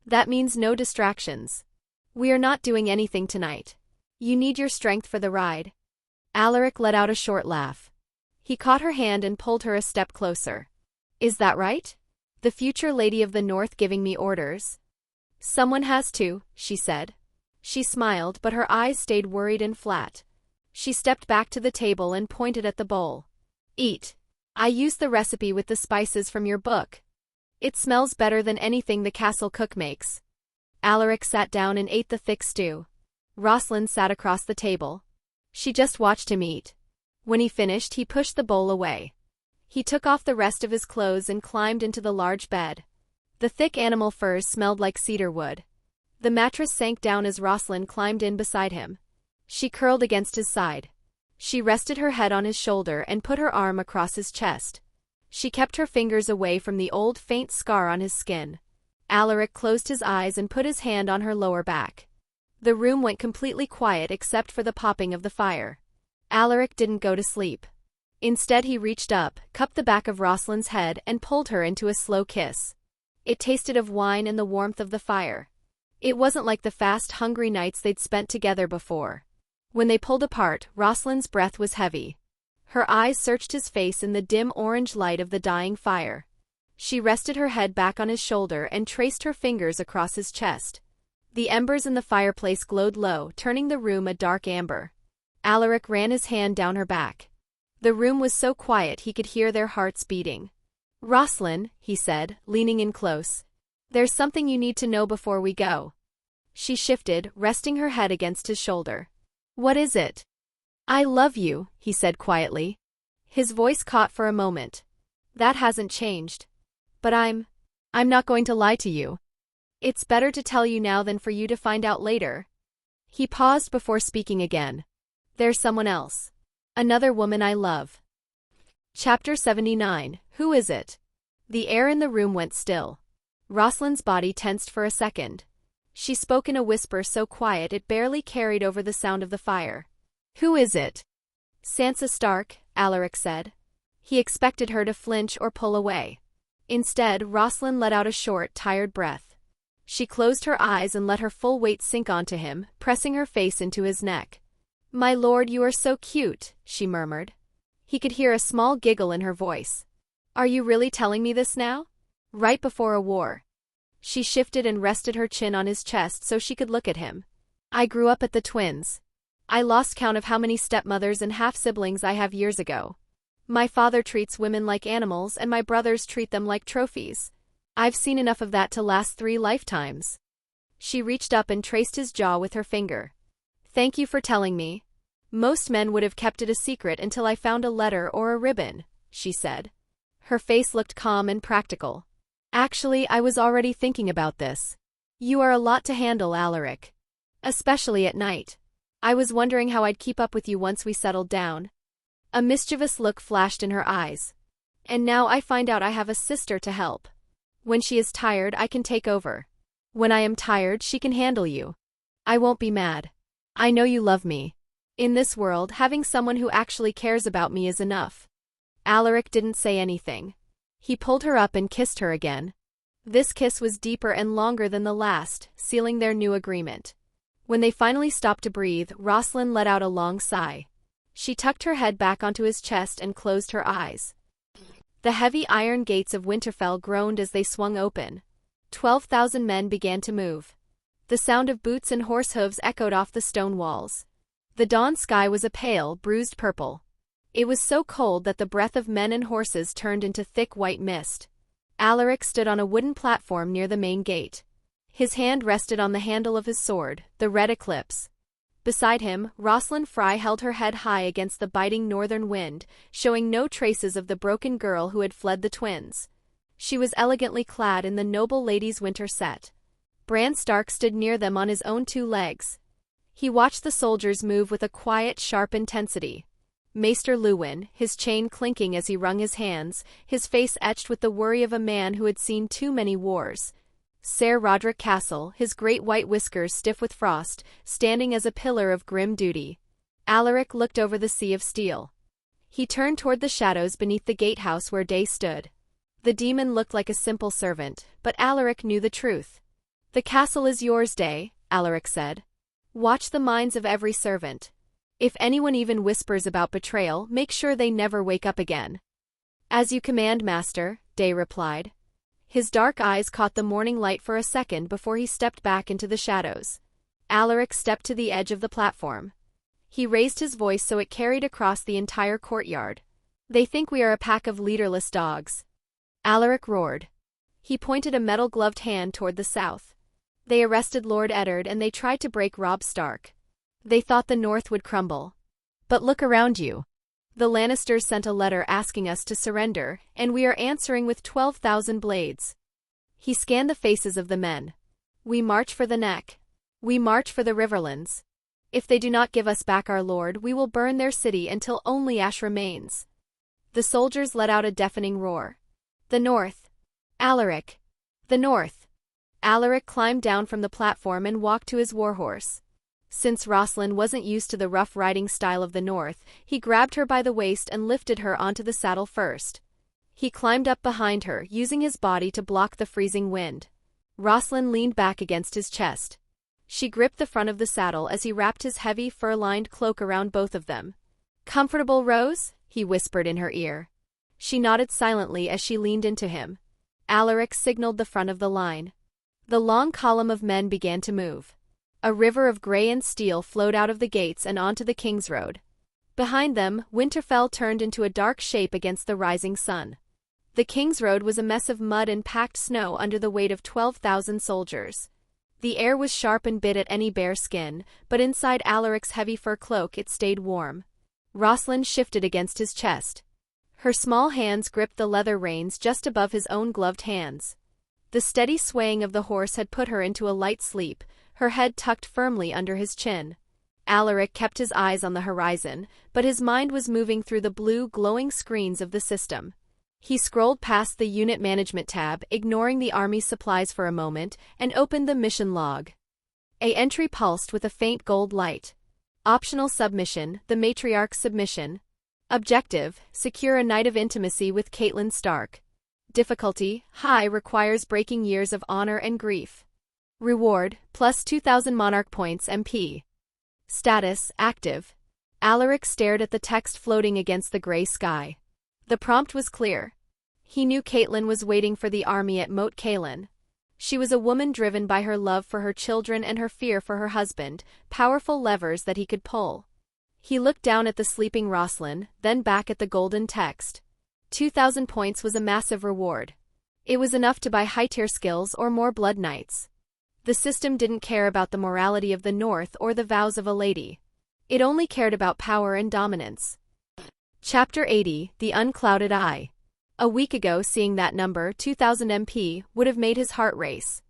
That means no distractions. We are not doing anything tonight. You need your strength for the ride." Alaric let out a short laugh. He caught her hand and pulled her a step closer. "Is that right? The future Lady of the North giving me orders?" "Someone has to," she said. She smiled, but her eyes stayed worried and flat. She stepped back to the table and pointed at the bowl. "Eat. I used the recipe with the spices from your book. It smells better than anything the castle cook makes." Alaric sat down and ate the thick stew. Rosalind sat across the table. She just watched him eat. When he finished, he pushed the bowl away. He took off the rest of his clothes and climbed into the large bed. The thick animal furs smelled like cedar wood. The mattress sank down as Rosalind climbed in beside him. She curled against his side. She rested her head on his shoulder and put her arm across his chest. She kept her fingers away from the old faint scar on his skin. Alaric closed his eyes and put his hand on her lower back. The room went completely quiet except for the popping of the fire. Alaric didn't go to sleep. Instead, he reached up, cupped the back of Rosalind's head and pulled her into a slow kiss. It tasted of wine and the warmth of the fire. It wasn't like the fast, hungry nights they'd spent together before. When they pulled apart, Rosalind's breath was heavy. Her eyes searched his face in the dim orange light of the dying fire. She rested her head back on his shoulder and traced her fingers across his chest. The embers in the fireplace glowed low, turning the room a dark amber. Alaric ran his hand down her back. The room was so quiet he could hear their hearts beating. "Rosalind," he said, leaning in close. "There's something you need to know before we go." She shifted, resting her head against his shoulder. "What is it?" "I love you," he said quietly. His voice caught for a moment. "That hasn't changed. But I'm I'm not going to lie to you. It's better to tell you now than for you to find out later. He paused before speaking again. There's someone else. Another woman I love. Chapter 79. Who is it? The air in the room went still. Roslyn's body tensed for a second. She spoke in a whisper so quiet it barely carried over the sound of the fire. Who is it? Sansa Stark, Alaric said. He expected her to flinch or pull away. Instead, Roslyn let out a short, tired breath. She closed her eyes and let her full weight sink onto him, pressing her face into his neck. My lord, you are so cute, she murmured. He could hear a small giggle in her voice. Are you really telling me this now? Right before a war. She shifted and rested her chin on his chest so she could look at him. I grew up at the twins. I lost count of how many stepmothers and half-siblings I have years ago. My father treats women like animals and my brothers treat them like trophies. I've seen enough of that to last 3 lifetimes. She reached up and traced his jaw with her finger. Thank you for telling me. Most men would have kept it a secret until I found a letter or a ribbon, she said. Her face looked calm and practical. Actually, I was already thinking about this. You are a lot to handle, Alaric. Especially at night. I was wondering how I'd keep up with you once we settled down. A mischievous look flashed in her eyes. And now I find out I have a sister to help. When she is tired, I can take over. When I am tired, she can handle you. I won't be mad. I know you love me. In this world, having someone who actually cares about me is enough. Alaric didn't say anything. He pulled her up and kissed her again. This kiss was deeper and longer than the last, sealing their new agreement. When they finally stopped to breathe, Roslyn let out a long sigh. She tucked her head back onto his chest and closed her eyes. The heavy iron gates of Winterfell groaned as they swung open. 12,000 men began to move. The sound of boots and horse hooves echoed off the stone walls. The dawn sky was a pale, bruised purple. It was so cold that the breath of men and horses turned into thick white mist. Alaric stood on a wooden platform near the main gate. His hand rested on the handle of his sword, the red eclipse. Beside him, Roslyn Fry held her head high against the biting northern wind, showing no traces of the broken girl who had fled the twins. She was elegantly clad in the noble lady's winter set. Bran Stark stood near them on his own 2 legs. He watched the soldiers move with a quiet, sharp intensity. Maester Luwin, his chain clinking as he wrung his hands, his face etched with the worry of a man who had seen too many wars. Ser Roderick Castle, his great white whiskers stiff with frost, standing as a pillar of grim duty. Alaric looked over the sea of steel. He turned toward the shadows beneath the gatehouse where Day stood. The demon looked like a simple servant, but Alaric knew the truth. The castle is yours, Day, Alaric said. Watch the minds of every servant. If anyone even whispers about betrayal, make sure they never wake up again. As you command, Master, Day replied. His dark eyes caught the morning light for a second before he stepped back into the shadows. Alaric stepped to the edge of the platform. He raised his voice so it carried across the entire courtyard. They think we are a pack of leaderless dogs. Alaric roared. He pointed a metal-gloved hand toward the south. They arrested Lord Eddard and they tried to break Robb Stark. They thought the north would crumble. But look around you. The Lannisters sent a letter asking us to surrender, and we are answering with 12,000 blades. He scanned the faces of the men. We march for the neck. We march for the Riverlands. If they do not give us back our lord, we will burn their city until only ash remains. The soldiers let out a deafening roar. The north. Alaric. The north. Alaric climbed down from the platform and walked to his warhorse. Since Roslyn wasn't used to the rough riding style of the north, he grabbed her by the waist and lifted her onto the saddle first. He climbed up behind her, using his body to block the freezing wind. Roslyn leaned back against his chest. She gripped the front of the saddle as he wrapped his heavy fur-lined cloak around both of them. Comfortable, Rose? He whispered in her ear. She nodded silently as she leaned into him. Alaric signaled the front of the line. The long column of men began to move. A river of gray and steel flowed out of the gates and onto the King's Road. Behind them, Winterfell turned into a dark shape against the rising sun. The King's Road was a mess of mud and packed snow under the weight of 12,000 soldiers. The air was sharp and bit at any bare skin, but inside Alaric's heavy fur cloak it stayed warm. Roslyn shifted against his chest. Her small hands gripped the leather reins just above his own gloved hands. The steady swaying of the horse had put her into a light sleep, her head tucked firmly under his chin. Alaric kept his eyes on the horizon, but his mind was moving through the blue, glowing screens of the system. He scrolled past the Unit Management tab, ignoring the army's supplies for a moment, and opened the mission log. A entry pulsed with a faint gold light. Optional submission, the Matriarch's submission. Objective, secure a night of intimacy with Catelyn Stark. Difficulty, high, requires breaking years of honor and grief. Reward, plus 2,000 Monarch points MP. Status, active. Alaric stared at the text floating against the gray sky. The prompt was clear. He knew Catelyn was waiting for the army at Moat Cailin. She was a woman driven by her love for her children and her fear for her husband, powerful levers that he could pull. He looked down at the sleeping Rosalind, then back at the golden text. 2,000 points was a massive reward. It was enough to buy high-tier skills or more blood knights. The system didn't care about the morality of the North or the vows of a lady. It only cared about power and dominance. Chapter 80, The Unclouded Eye. A week ago, seeing that number, 2,000 MP, would have made his heart race.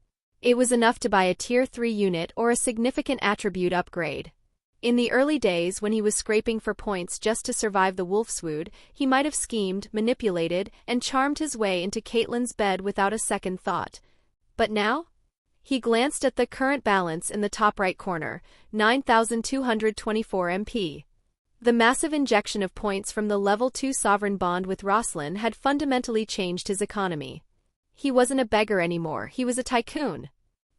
It was enough to buy a Tier 3 unit or a significant attribute upgrade. In the early days when he was scraping for points just to survive the Wolfswood, he might have schemed, manipulated, and charmed his way into Catelyn's bed without a second thought. But now? He glanced at the current balance in the top right corner, 9,224 MP. The massive injection of points from the level 2 sovereign bond with Rosalind had fundamentally changed his economy. He wasn't a beggar anymore, he was a tycoon.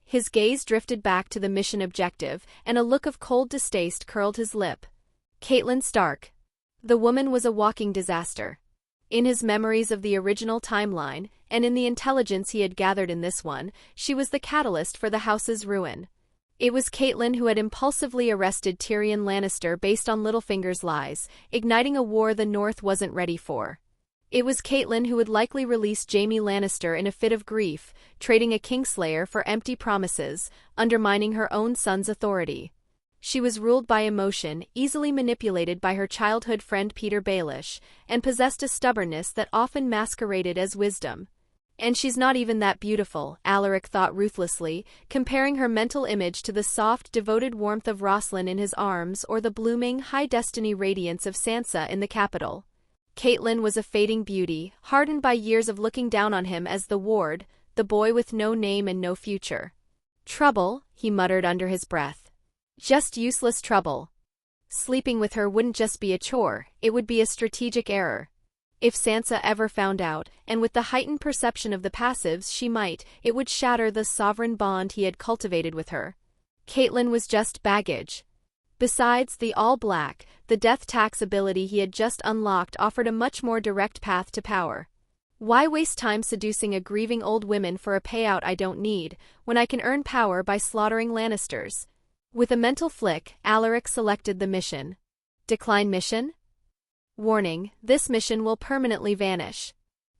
His gaze drifted back to the mission objective, and a look of cold distaste curled his lip. Catelyn Stark. The woman was a walking disaster. In his memories of the original timeline, and in the intelligence he had gathered in this one, she was the catalyst for the house's ruin. It was Catelyn who had impulsively arrested Tyrion Lannister based on Littlefinger's lies, igniting a war the North wasn't ready for. It was Catelyn who would likely release Jaime Lannister in a fit of grief, trading a Kingslayer for empty promises, undermining her own son's authority. She was ruled by emotion, easily manipulated by her childhood friend Peter Baelish, and possessed a stubbornness that often masqueraded as wisdom. And she's not even that beautiful, Alaric thought ruthlessly, comparing her mental image to the soft, devoted warmth of Rosalind in his arms or the blooming, high-destiny radiance of Sansa in the capital. Catelyn was a fading beauty, hardened by years of looking down on him as the ward, the boy with no name and no future. Trouble, he muttered under his breath. Just useless trouble. Sleeping with her wouldn't just be a chore, it would be a strategic error. If Sansa ever found out, and with the heightened perception of the passives she might, it would shatter the sovereign bond he had cultivated with her. Catelyn was just baggage. Besides, the all-black, the death tax ability he had just unlocked offered a much more direct path to power. Why waste time seducing a grieving old woman for a payout I don't need, when I can earn power by slaughtering Lannisters? With a mental flick, Alaric selected the mission. Decline mission? Warning, this mission will permanently vanish.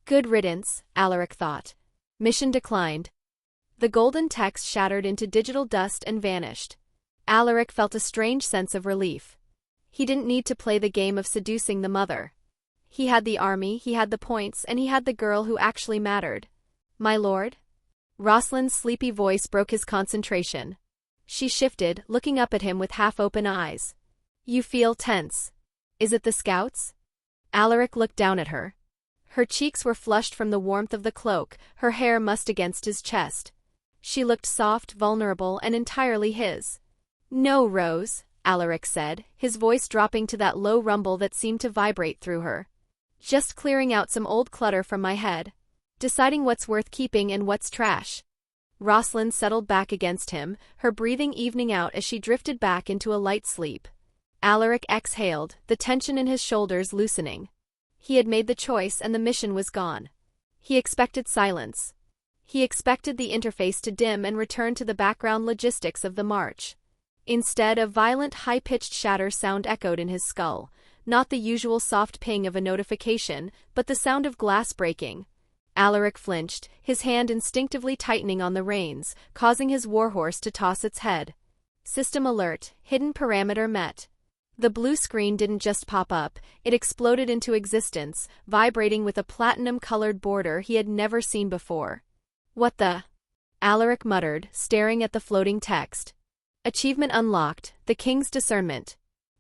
Good riddance, Alaric thought. Mission declined. The golden text shattered into digital dust and vanished. Alaric felt a strange sense of relief. He didn't need to play the game of seducing the mother. He had the army, he had the points, and he had the girl who actually mattered. My lord? Rosalind's sleepy voice broke his concentration. She shifted, looking up at him with half-open eyes. You feel tense. Is it the scouts? Alaric looked down at her. Her cheeks were flushed from the warmth of the cloak, her hair mussed against his chest. She looked soft, vulnerable, and entirely his. No, Rose, Alaric said, his voice dropping to that low rumble that seemed to vibrate through her. Just clearing out some old clutter from my head. Deciding what's worth keeping and what's trash. Rosalind settled back against him, her breathing evening out as she drifted back into a light sleep. Alaric exhaled, the tension in his shoulders loosening. He had made the choice and the mission was gone. He expected silence. He expected the interface to dim and return to the background logistics of the march. Instead, a violent, high-pitched shatter sound echoed in his skull, not the usual soft ping of a notification, but the sound of glass breaking. Alaric flinched, his hand instinctively tightening on the reins, causing his warhorse to toss its head. System alert, hidden parameter met. The blue screen didn't just pop up, it exploded into existence, vibrating with a platinum-colored border he had never seen before. What the? Alaric muttered, staring at the floating text. Achievement unlocked, the King's Discernment.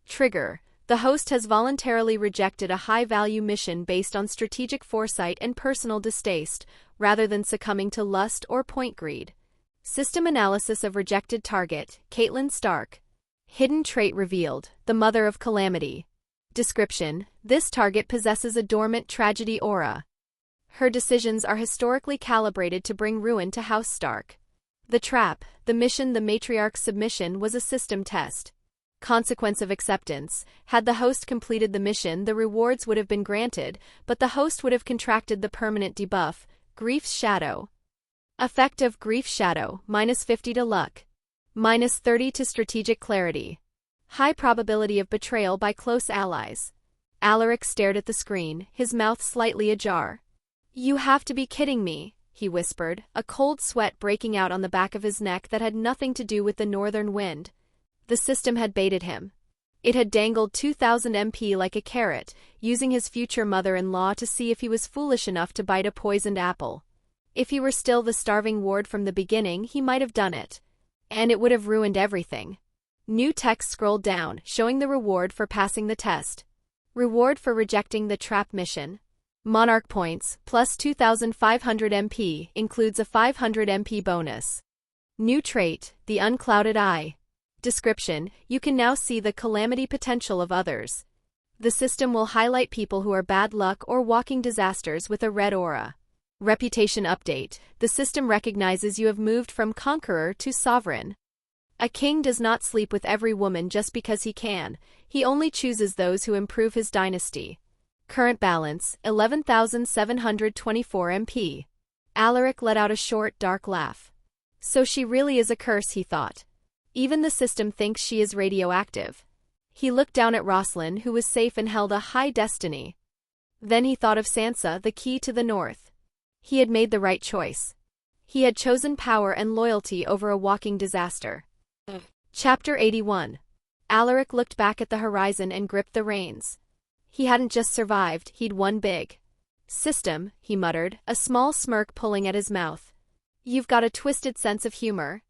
Trigger. The host has voluntarily rejected a high-value mission based on strategic foresight and personal distaste, rather than succumbing to lust or point greed. System analysis of rejected target, Catelyn Stark. Hidden trait revealed, the Mother of Calamity. Description: this target possesses a dormant tragedy aura. Her decisions are historically calibrated to bring ruin to House Stark. The trap, the mission, the matriarch's submission was a system test. Consequence of acceptance: had the host completed the mission, the rewards would have been granted, but the host would have contracted the permanent debuff, Grief's Shadow. Effect of Grief's Shadow, -50 to luck. -30 to strategic clarity. High probability of betrayal by close allies. Alaric stared at the screen, his mouth slightly ajar. You have to be kidding me, he whispered, a cold sweat breaking out on the back of his neck that had nothing to do with the northern wind. The system had baited him. It had dangled 2,000 MP like a carrot, using his future mother-in-law to see if he was foolish enough to bite a poisoned apple. If he were still the starving ward from the beginning, he might have done it. And it would have ruined everything. New text scrolled down, showing the reward for passing the test. Reward for rejecting the trap mission. Monarch points, plus 2,500 MP, includes a 500 MP bonus. New trait, the Unclouded Eye. Description: you can now see the calamity potential of others. The system will highlight people who are bad luck or walking disasters with a red aura. Reputation update: the system recognizes you have moved from conqueror to sovereign. A king does not sleep with every woman just because he can, he only chooses those who improve his dynasty. Current balance, 11,724 MP. Alaric let out a short, dark laugh. So she really is a curse, he thought. Even the system thinks she is radioactive. He looked down at Rosalind, who was safe and held a high destiny. Then he thought of Sansa, the key to the north. He had made the right choice. He had chosen power and loyalty over a walking disaster. Chapter 81. Alaric looked back at the horizon and gripped the reins. He hadn't just survived, he'd won big. System, he muttered, a small smirk pulling at his mouth. You've got a twisted sense of humor.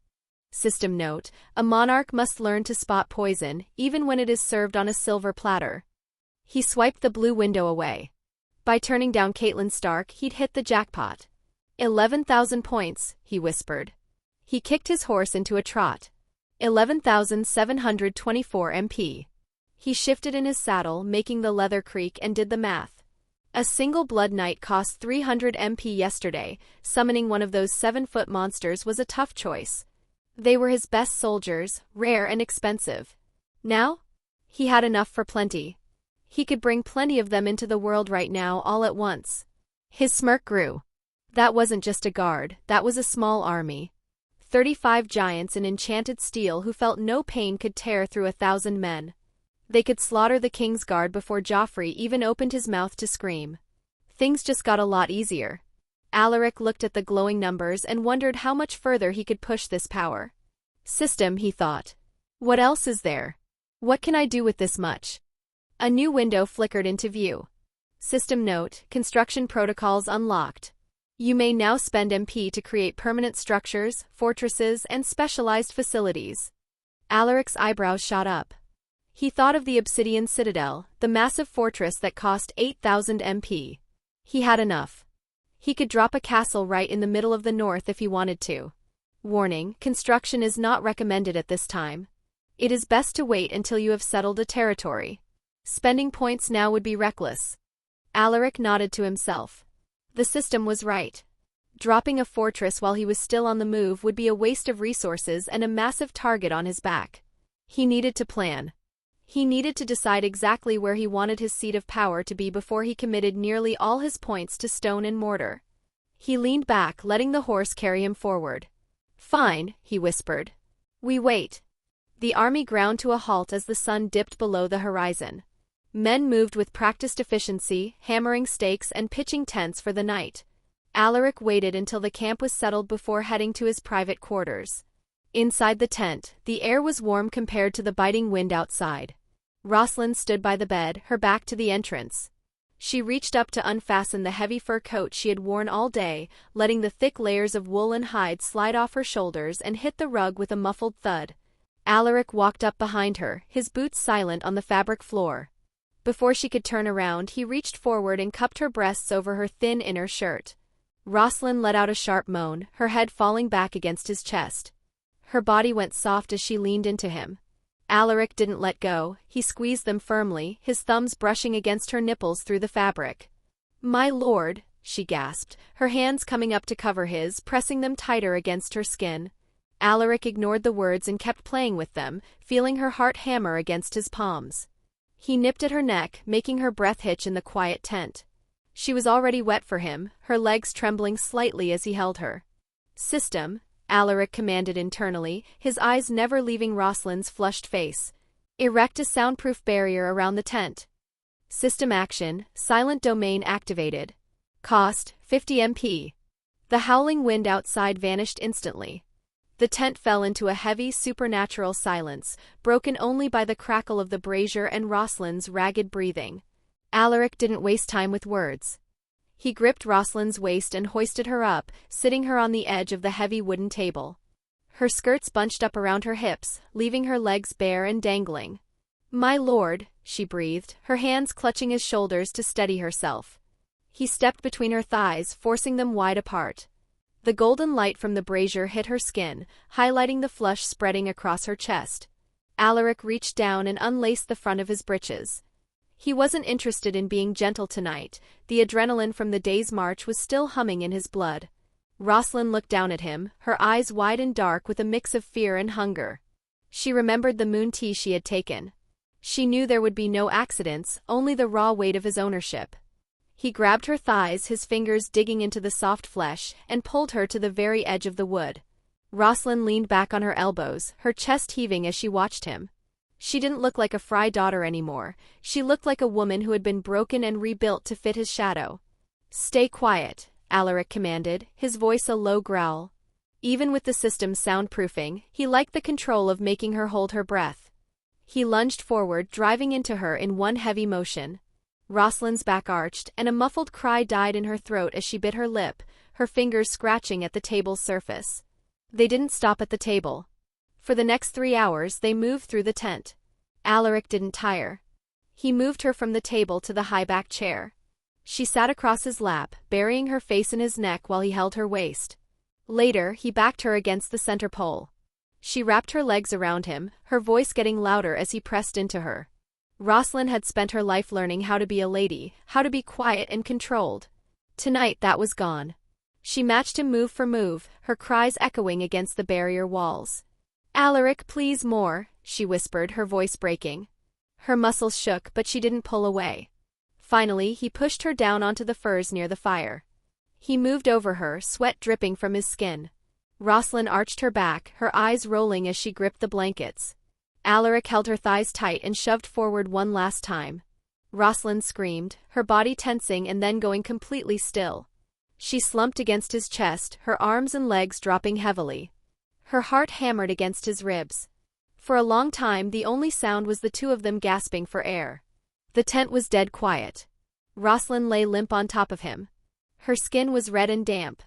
System note: a monarch must learn to spot poison, even when it is served on a silver platter. He swiped the blue window away. By turning down Catelyn Stark, he'd hit the jackpot. 11,000 points, he whispered. He kicked his horse into a trot. 11,724 MP. He shifted in his saddle, making the leather creak, and did the math. A single Blood Knight cost 300 MP yesterday. Summoning one of those 7-foot monsters was a tough choice. They were his best soldiers, rare and expensive. Now? He had enough for plenty. He could bring plenty of them into the world right now, all at once. His smirk grew. That wasn't just a guard, that was a small army. 35 giants in enchanted steel who felt no pain could tear through 1,000 men. They could slaughter the king's guard before Joffrey even opened his mouth to scream. Things just got a lot easier. Alaric looked at the glowing numbers and wondered how much further he could push this power. System, he thought. What else is there? What can I do with this much? A new window flickered into view. System note: construction protocols unlocked. You may now spend MP to create permanent structures, fortresses, and specialized facilities. Alaric's eyebrows shot up. He thought of the Obsidian Citadel, the massive fortress that cost 8,000 MP. He had enough. He could drop a castle right in the middle of the north if he wanted to. Warning: construction is not recommended at this time. It is best to wait until you have settled a territory. Spending points now would be reckless. Alaric nodded to himself. The system was right. Dropping a fortress while he was still on the move would be a waste of resources and a massive target on his back. He needed to plan. He needed to decide exactly where he wanted his seat of power to be before he committed nearly all his points to stone and mortar. He leaned back, letting the horse carry him forward. Fine, he whispered. We wait. The army ground to a halt as the sun dipped below the horizon. Men moved with practiced efficiency, hammering stakes and pitching tents for the night. Alaric waited until the camp was settled before heading to his private quarters. Inside the tent, the air was warm compared to the biting wind outside. Rosalind stood by the bed, her back to the entrance. She reached up to unfasten the heavy fur coat she had worn all day, letting the thick layers of wool and hide slide off her shoulders and hit the rug with a muffled thud. Alaric walked up behind her, his boots silent on the fabric floor. Before she could turn around, he reached forward and cupped her breasts over her thin inner shirt. Rosalind let out a sharp moan, her head falling back against his chest. Her body went soft as she leaned into him. Alaric didn't let go, he squeezed them firmly, his thumbs brushing against her nipples through the fabric. "My lord," she gasped, her hands coming up to cover his, pressing them tighter against her skin. Alaric ignored the words and kept playing with them, feeling her heart hammer against his palms. He nipped at her neck, making her breath hitch in the quiet tent. She was already wet for him, her legs trembling slightly as he held her. "System," Alaric commanded internally, his eyes never leaving Rosalind's flushed face. "Erect a soundproof barrier around the tent." System action, silent domain activated. Cost, 50 MP. The howling wind outside vanished instantly. The tent fell into a heavy, supernatural silence, broken only by the crackle of the brazier and Rosalind's ragged breathing. Alaric didn't waste time with words. He gripped Rosalind's waist and hoisted her up, sitting her on the edge of the heavy wooden table. Her skirts bunched up around her hips, leaving her legs bare and dangling. "My lord," she breathed, her hands clutching his shoulders to steady herself. He stepped between her thighs, forcing them wide apart. The golden light from the brazier hit her skin, highlighting the flush spreading across her chest. Alaric reached down and unlaced the front of his breeches. He wasn't interested in being gentle tonight, the adrenaline from the day's march was still humming in his blood. Rosalind looked down at him, her eyes wide and dark with a mix of fear and hunger. She remembered the moon tea she had taken. She knew there would be no accidents, only the raw weight of his ownership. He grabbed her thighs, his fingers digging into the soft flesh, and pulled her to the very edge of the wood. Rosalind leaned back on her elbows, her chest heaving as she watched him. She didn't look like a Fry daughter anymore, she looked like a woman who had been broken and rebuilt to fit his shadow. "Stay quiet," Alaric commanded, his voice a low growl. Even with the system's soundproofing, he liked the control of making her hold her breath. He lunged forward, driving into her in one heavy motion. Rosalind's back arched, and a muffled cry died in her throat as she bit her lip, her fingers scratching at the table's surface. They didn't stop at the table. For the next 3 hours they moved through the tent. Alaric didn't tire. He moved her from the table to the high-backed chair. She sat across his lap, burying her face in his neck while he held her waist. Later, he backed her against the center pole. She wrapped her legs around him, her voice getting louder as he pressed into her. Rosalind had spent her life learning how to be a lady, how to be quiet and controlled. Tonight that was gone. She matched him move for move, her cries echoing against the barrier walls. "Alaric, please more," she whispered, her voice breaking. Her muscles shook, but she didn't pull away. Finally, he pushed her down onto the furs near the fire. He moved over her, sweat dripping from his skin. Rosalind arched her back, her eyes rolling as she gripped the blankets. Alaric held her thighs tight and shoved forward one last time. Rosalind screamed, her body tensing and then going completely still. She slumped against his chest, her arms and legs dropping heavily. Her heart hammered against his ribs. For a long time the only sound was the two of them gasping for air. The tent was dead quiet. Rosalind lay limp on top of him. Her skin was red and damp.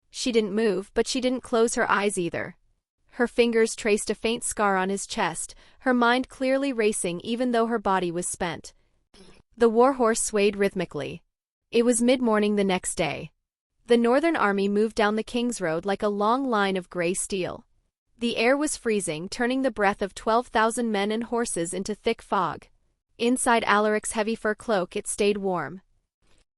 She didn't move, but she didn't close her eyes either. Her fingers traced a faint scar on his chest, her mind clearly racing even though her body was spent. The warhorse swayed rhythmically. It was mid-morning the next day. The Northern Army moved down the King's Road like a long line of gray steel. The air was freezing, turning the breath of 12,000 men and horses into thick fog. Inside Alaric's heavy fur cloak it stayed warm.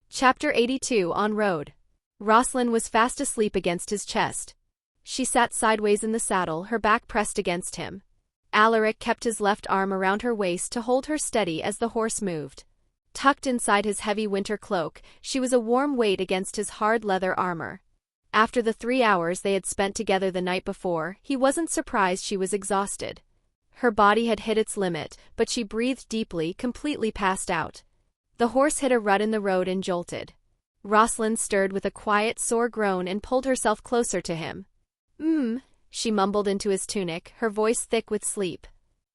Chapter 82 En road. Rosalind was fast asleep against his chest. She sat sideways in the saddle, her back pressed against him. Alaric kept his left arm around her waist to hold her steady as the horse moved. Tucked inside his heavy winter cloak, she was a warm weight against his hard leather armor. After the 3 hours they had spent together the night before, he wasn't surprised she was exhausted. Her body had hit its limit, but she breathed deeply, completely passed out. The horse hit a rut in the road and jolted. Rosalind stirred with a quiet, sore groan and pulled herself closer to him. She mumbled into his tunic, her voice thick with sleep.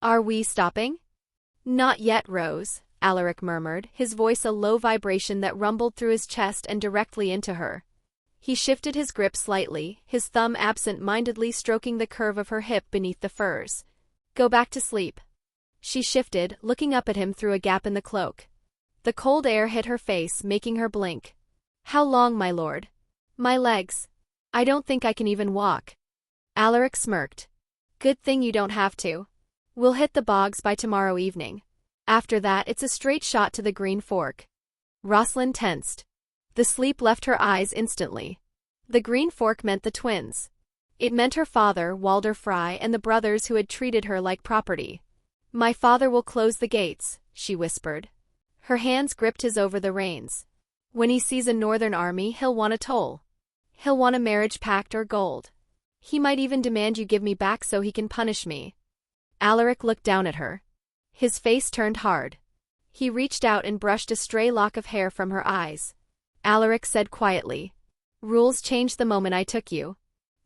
"Are we stopping?" "Not yet, Rose," Alaric murmured, his voice a low vibration that rumbled through his chest and directly into her. He shifted his grip slightly, his thumb absent-mindedly stroking the curve of her hip beneath the furs. Go back to sleep. She shifted, looking up at him through a gap in the cloak. The cold air hit her face, making her blink. How long, my lord? My legs. I don't think I can even walk. Alaric smirked. Good thing you don't have to. We'll hit the bogs by tomorrow evening. After that it's a straight shot to the Green Fork. Rosalind tensed. The sleep left her eyes instantly. The Green Fork meant the twins. It meant her father, Walder Frey, and the brothers who had treated her like property. My father will close the gates, she whispered. Her hands gripped his over the reins. When he sees a northern army, he'll want a toll. He'll want a marriage pact or gold. He might even demand you give me back so he can punish me. Alaric looked down at her. His face turned hard. He reached out and brushed a stray lock of hair from her eyes. Alaric said quietly, Rules changed the moment I took you.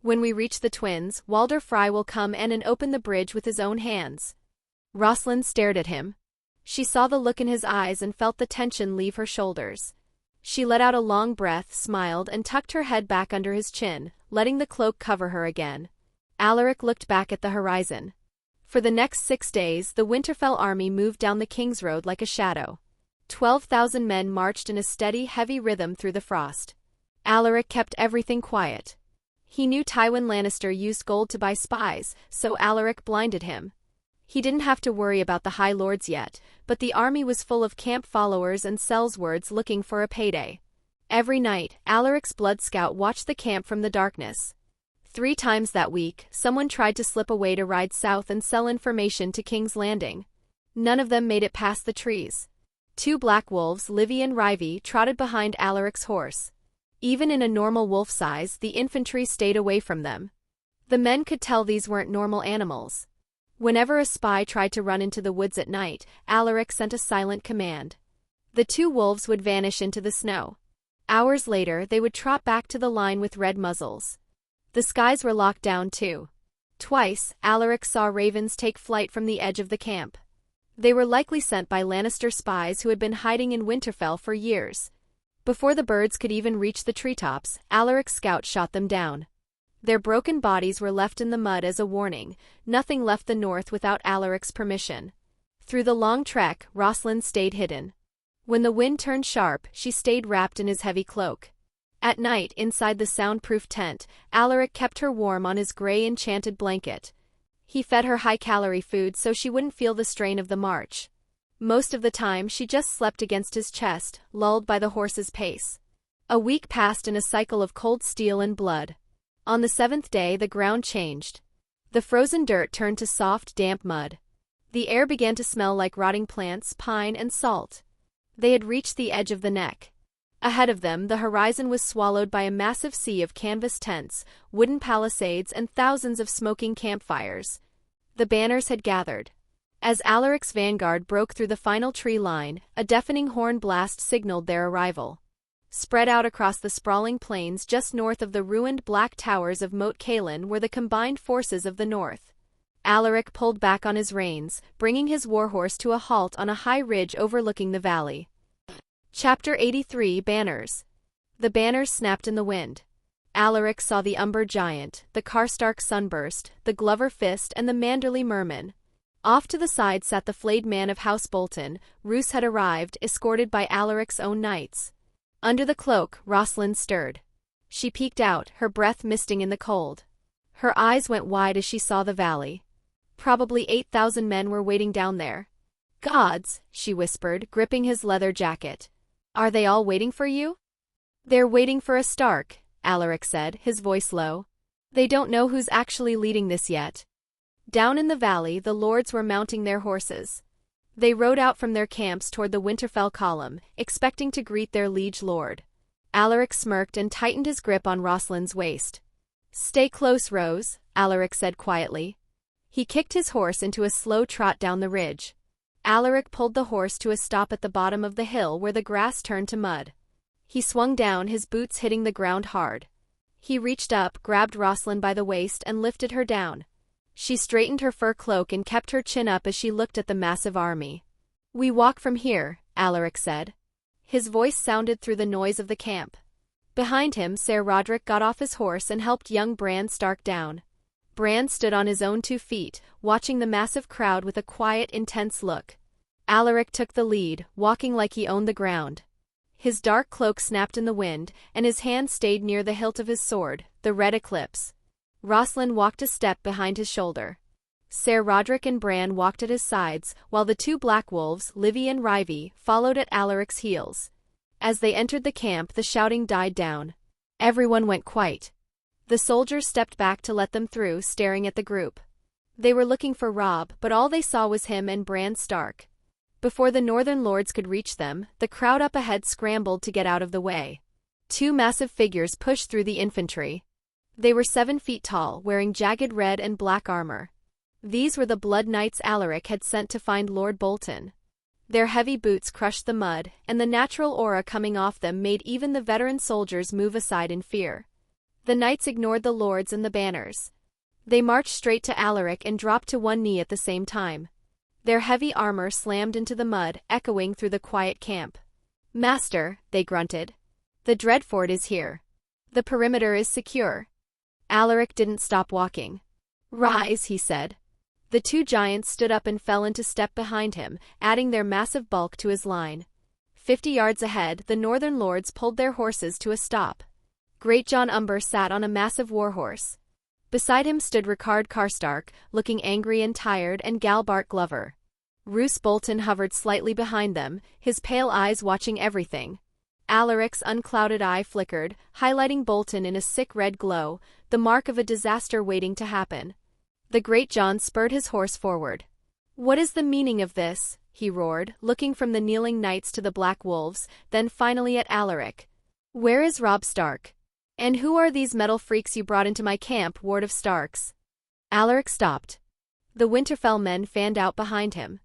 When we reach the twins, Walder Frey will come in and open the bridge with his own hands. Rosalind stared at him. She saw the look in his eyes and felt the tension leave her shoulders. She let out a long breath, smiled, and tucked her head back under his chin, letting the cloak cover her again. Alaric looked back at the horizon. For the next 6 days, the Winterfell army moved down the King's Road like a shadow. 12,000 men marched in a steady, heavy rhythm through the frost. Alaric kept everything quiet. He knew Tywin Lannister used gold to buy spies, so Alaric blinded him. He didn't have to worry about the High Lords yet, but the army was full of camp followers and sellswords looking for a payday. Every night, Alaric's Blood Scout watched the camp from the darkness. 3 times that week, someone tried to slip away to ride south and sell information to King's Landing. None of them made it past the trees. 2 black wolves, Livy and Rivy, trotted behind Alaric's horse. Even in a normal wolf size, the infantry stayed away from them. The men could tell these weren't normal animals. Whenever a spy tried to run into the woods at night, Alaric sent a silent command. The 2 wolves would vanish into the snow. Hours later, they would trot back to the line with red muzzles. The skies were locked down too. Twice, Alaric saw ravens take flight from the edge of the camp. They were likely sent by Lannister spies who had been hiding in Winterfell for years. Before the birds could even reach the treetops, Alaric's scout shot them down. Their broken bodies were left in the mud as a warning. Nothing left the north without Alaric's permission. Through the long trek, Rosalind stayed hidden. When the wind turned sharp, she stayed wrapped in his heavy cloak. At night, inside the soundproof tent, Alaric kept her warm on his gray enchanted blanket. He fed her high-calorie food so she wouldn't feel the strain of the march. Most of the time, she just slept against his chest, lulled by the horse's pace. A week passed in a cycle of cold steel and blood. On the 7th day, the ground changed. The frozen dirt turned to soft, damp mud. The air began to smell like rotting plants, pine, and salt. They had reached the edge of the neck. Ahead of them, the horizon was swallowed by a massive sea of canvas tents, wooden palisades, and thousands of smoking campfires. The banners had gathered. As Alaric's vanguard broke through the final tree line, a deafening horn blast signaled their arrival. Spread out across the sprawling plains just north of the ruined black towers of Moat Cailin were the combined forces of the north. Alaric pulled back on his reins, bringing his warhorse to a halt on a high ridge overlooking the valley. Chapter 83 Banners. The banners snapped in the wind. Alaric saw the Umber Giant, the Karstark Sunburst, the Glover Fist, and the Manderly Merman. Off to the side sat the flayed man of House Bolton. Roose had arrived, escorted by Alaric's own knights. Under the cloak, Rosalind stirred. She peeked out, her breath misting in the cold. Her eyes went wide as she saw the valley. Probably 8,000 men were waiting down there. Gods, she whispered, gripping his leather jacket. Are they all waiting for you? They're waiting for a Stark, Alaric said, his voice low. They don't know who's actually leading this yet. Down in the valley, the lords were mounting their horses. They rode out from their camps toward the Winterfell column, expecting to greet their liege lord. Alaric smirked and tightened his grip on Rosalind's waist. Stay close, Rose, Alaric said quietly. He kicked his horse into a slow trot down the ridge. Alaric pulled the horse to a stop at the bottom of the hill where the grass turned to mud. He swung down, his boots hitting the ground hard. He reached up, grabbed Rosalind by the waist, and lifted her down. She straightened her fur cloak and kept her chin up as she looked at the massive army. We walk from here, Alaric said. His voice sounded through the noise of the camp. Behind him, Ser Roderick got off his horse and helped young Bran Stark down. Bran stood on his own 2 feet, watching the massive crowd with a quiet, intense look. Alaric took the lead, walking like he owned the ground. His dark cloak snapped in the wind, and his hand stayed near the hilt of his sword, the red eclipse. Rosalind walked a step behind his shoulder. Ser Roderick and Bran walked at his sides, while the 2 black wolves, Livy and Rivy, followed at Alaric's heels. As they entered the camp, the shouting died down. Everyone went quiet. The soldiers stepped back to let them through, staring at the group. They were looking for Robb, but all they saw was him and Bran Stark. Before the northern lords could reach them, the crowd up ahead scrambled to get out of the way. 2 massive figures pushed through the infantry. They were 7 feet tall, wearing jagged red and black armor. These were the Blood Knights Alaric had sent to find Lord Bolton. Their heavy boots crushed the mud, and the natural aura coming off them made even the veteran soldiers move aside in fear. The knights ignored the lords and the banners. They marched straight to Alaric and dropped to one knee at the same time. Their heavy armor slammed into the mud, echoing through the quiet camp. "Master," they grunted. "The Dreadfort is here. The perimeter is secure." Alaric didn't stop walking. "Rise," he said. The 2 giants stood up and fell into step behind him, adding their massive bulk to his line. 50 yards ahead, the northern lords pulled their horses to a stop. Great Jon Umber sat on a massive warhorse. Beside him stood Rickard Karstark, looking angry and tired, and Galbart Glover. Roose Bolton hovered slightly behind them, his pale eyes watching everything. Alaric's unclouded eye flickered, highlighting Bolton in a sick red glow, the mark of a disaster waiting to happen. The Great Jon spurred his horse forward. "What is the meaning of this?" he roared, looking from the kneeling knights to the black wolves, then finally at Alaric. "Where is Robb Stark? And who are these metal freaks you brought into my camp, Ward of Starks?" Alaric stopped. The Winterfell men fanned out behind him.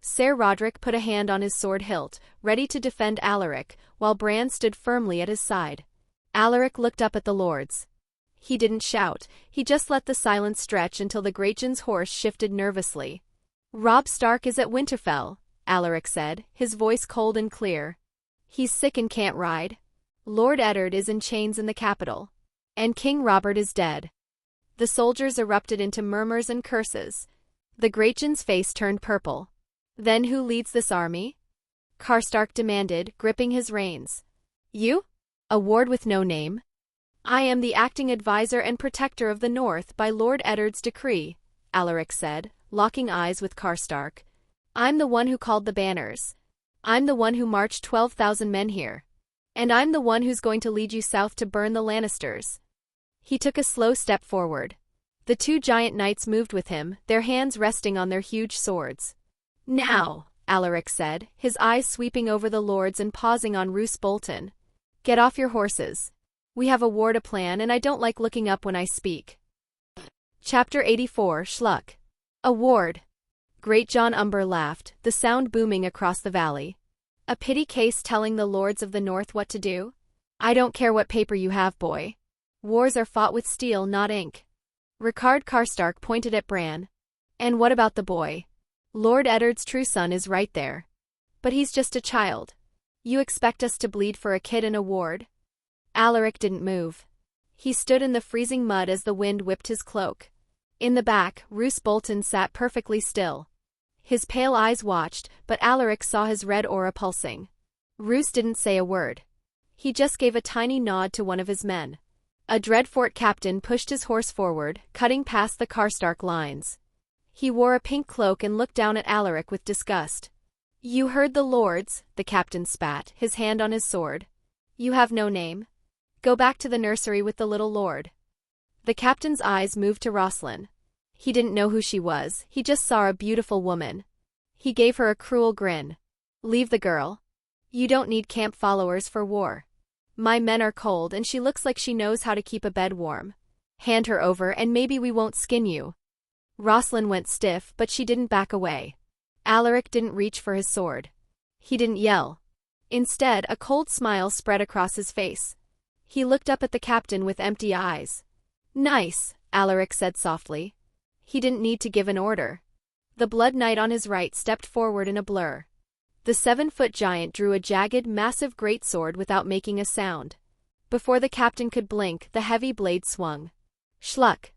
Ser Roderick put a hand on his sword hilt, ready to defend Alaric, while Bran stood firmly at his side. Alaric looked up at the lords. He didn't shout, he just let the silence stretch until the Great Jon's horse shifted nervously. "Robb Stark is at Winterfell," Alaric said, his voice cold and clear. "He's sick and can't ride. Lord Eddard is in chains in the capital. And King Robert is dead." The soldiers erupted into murmurs and curses. The Great Jon's face turned purple. "Then who leads this army?" Karstark demanded, gripping his reins. "You? A ward with no name?" "I am the acting advisor and protector of the North by Lord Eddard's decree," Alaric said, locking eyes with Karstark. "I'm the one who called the banners. I'm the one who marched 12,000 men here. And I'm the one who's going to lead you south to burn the Lannisters." He took a slow step forward. The 2 giant knights moved with him, their hands resting on their huge swords. "Now," Alaric said, his eyes sweeping over the lords and pausing on Roose Bolton. "Get off your horses. We have a war to plan, and I don't like looking up when I speak." Chapter 84, Schluck. "A ward." Great Jon Umber laughed, the sound booming across the valley. "A pity case telling the lords of the North what to do? I don't care what paper you have, boy. Wars are fought with steel, not ink." Rickard Karstark pointed at Bran. "And what about the boy? Lord Eddard's true son is right there. But he's just a child. You expect us to bleed for a kid in a ward?" Alaric didn't move. He stood in the freezing mud as the wind whipped his cloak. In the back, Roose Bolton sat perfectly still. His pale eyes watched, but Alaric saw his red aura pulsing. Roose didn't say a word. He just gave a tiny nod to one of his men. A Dreadfort captain pushed his horse forward, cutting past the Karstark lines. He wore a pink cloak and looked down at Alaric with disgust. "You heard the lords," the captain spat, his hand on his sword. "You have no name. Go back to the nursery with the little lord." The captain's eyes moved to Rosalind. He didn't know who she was, he just saw a beautiful woman. He gave her a cruel grin. "Leave the girl. You don't need camp followers for war. My men are cold and she looks like she knows how to keep a bed warm. Hand her over and maybe we won't skin you." Rosalind went stiff, but she didn't back away. Alaric didn't reach for his sword. He didn't yell. Instead, a cold smile spread across his face. He looked up at the captain with empty eyes. "Nice," Alaric said softly. He didn't need to give an order. The Blood Knight on his right stepped forward in a blur. The 7-foot giant drew a jagged, massive greatsword without making a sound. Before the captain could blink, the heavy blade swung. Schluck!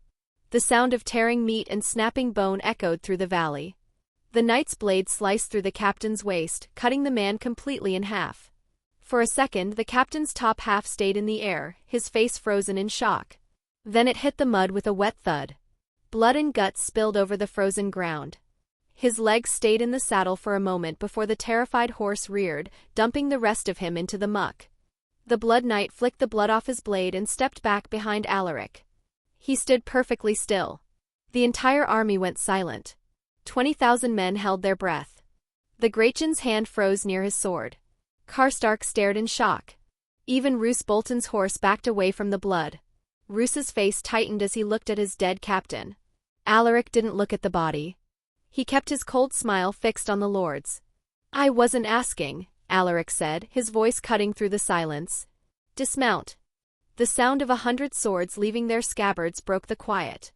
The sound of tearing meat and snapping bone echoed through the valley. The knight's blade sliced through the captain's waist, cutting the man completely in half. For a second, the captain's top half stayed in the air, his face frozen in shock. Then it hit the mud with a wet thud. Blood and guts spilled over the frozen ground. His legs stayed in the saddle for a moment before the terrified horse reared, dumping the rest of him into the muck. The Blood Knight flicked the blood off his blade and stepped back behind Alaric. He stood perfectly still. The entire army went silent. 20,000 men held their breath. The Greatjon's hand froze near his sword. Karstark stared in shock. Even Roose Bolton's horse backed away from the blood. Roose's face tightened as he looked at his dead captain. Alaric didn't look at the body. He kept his cold smile fixed on the lords. "I wasn't asking," Alaric said, his voice cutting through the silence. "Dismount." The sound of 100 swords leaving their scabbards broke the quiet.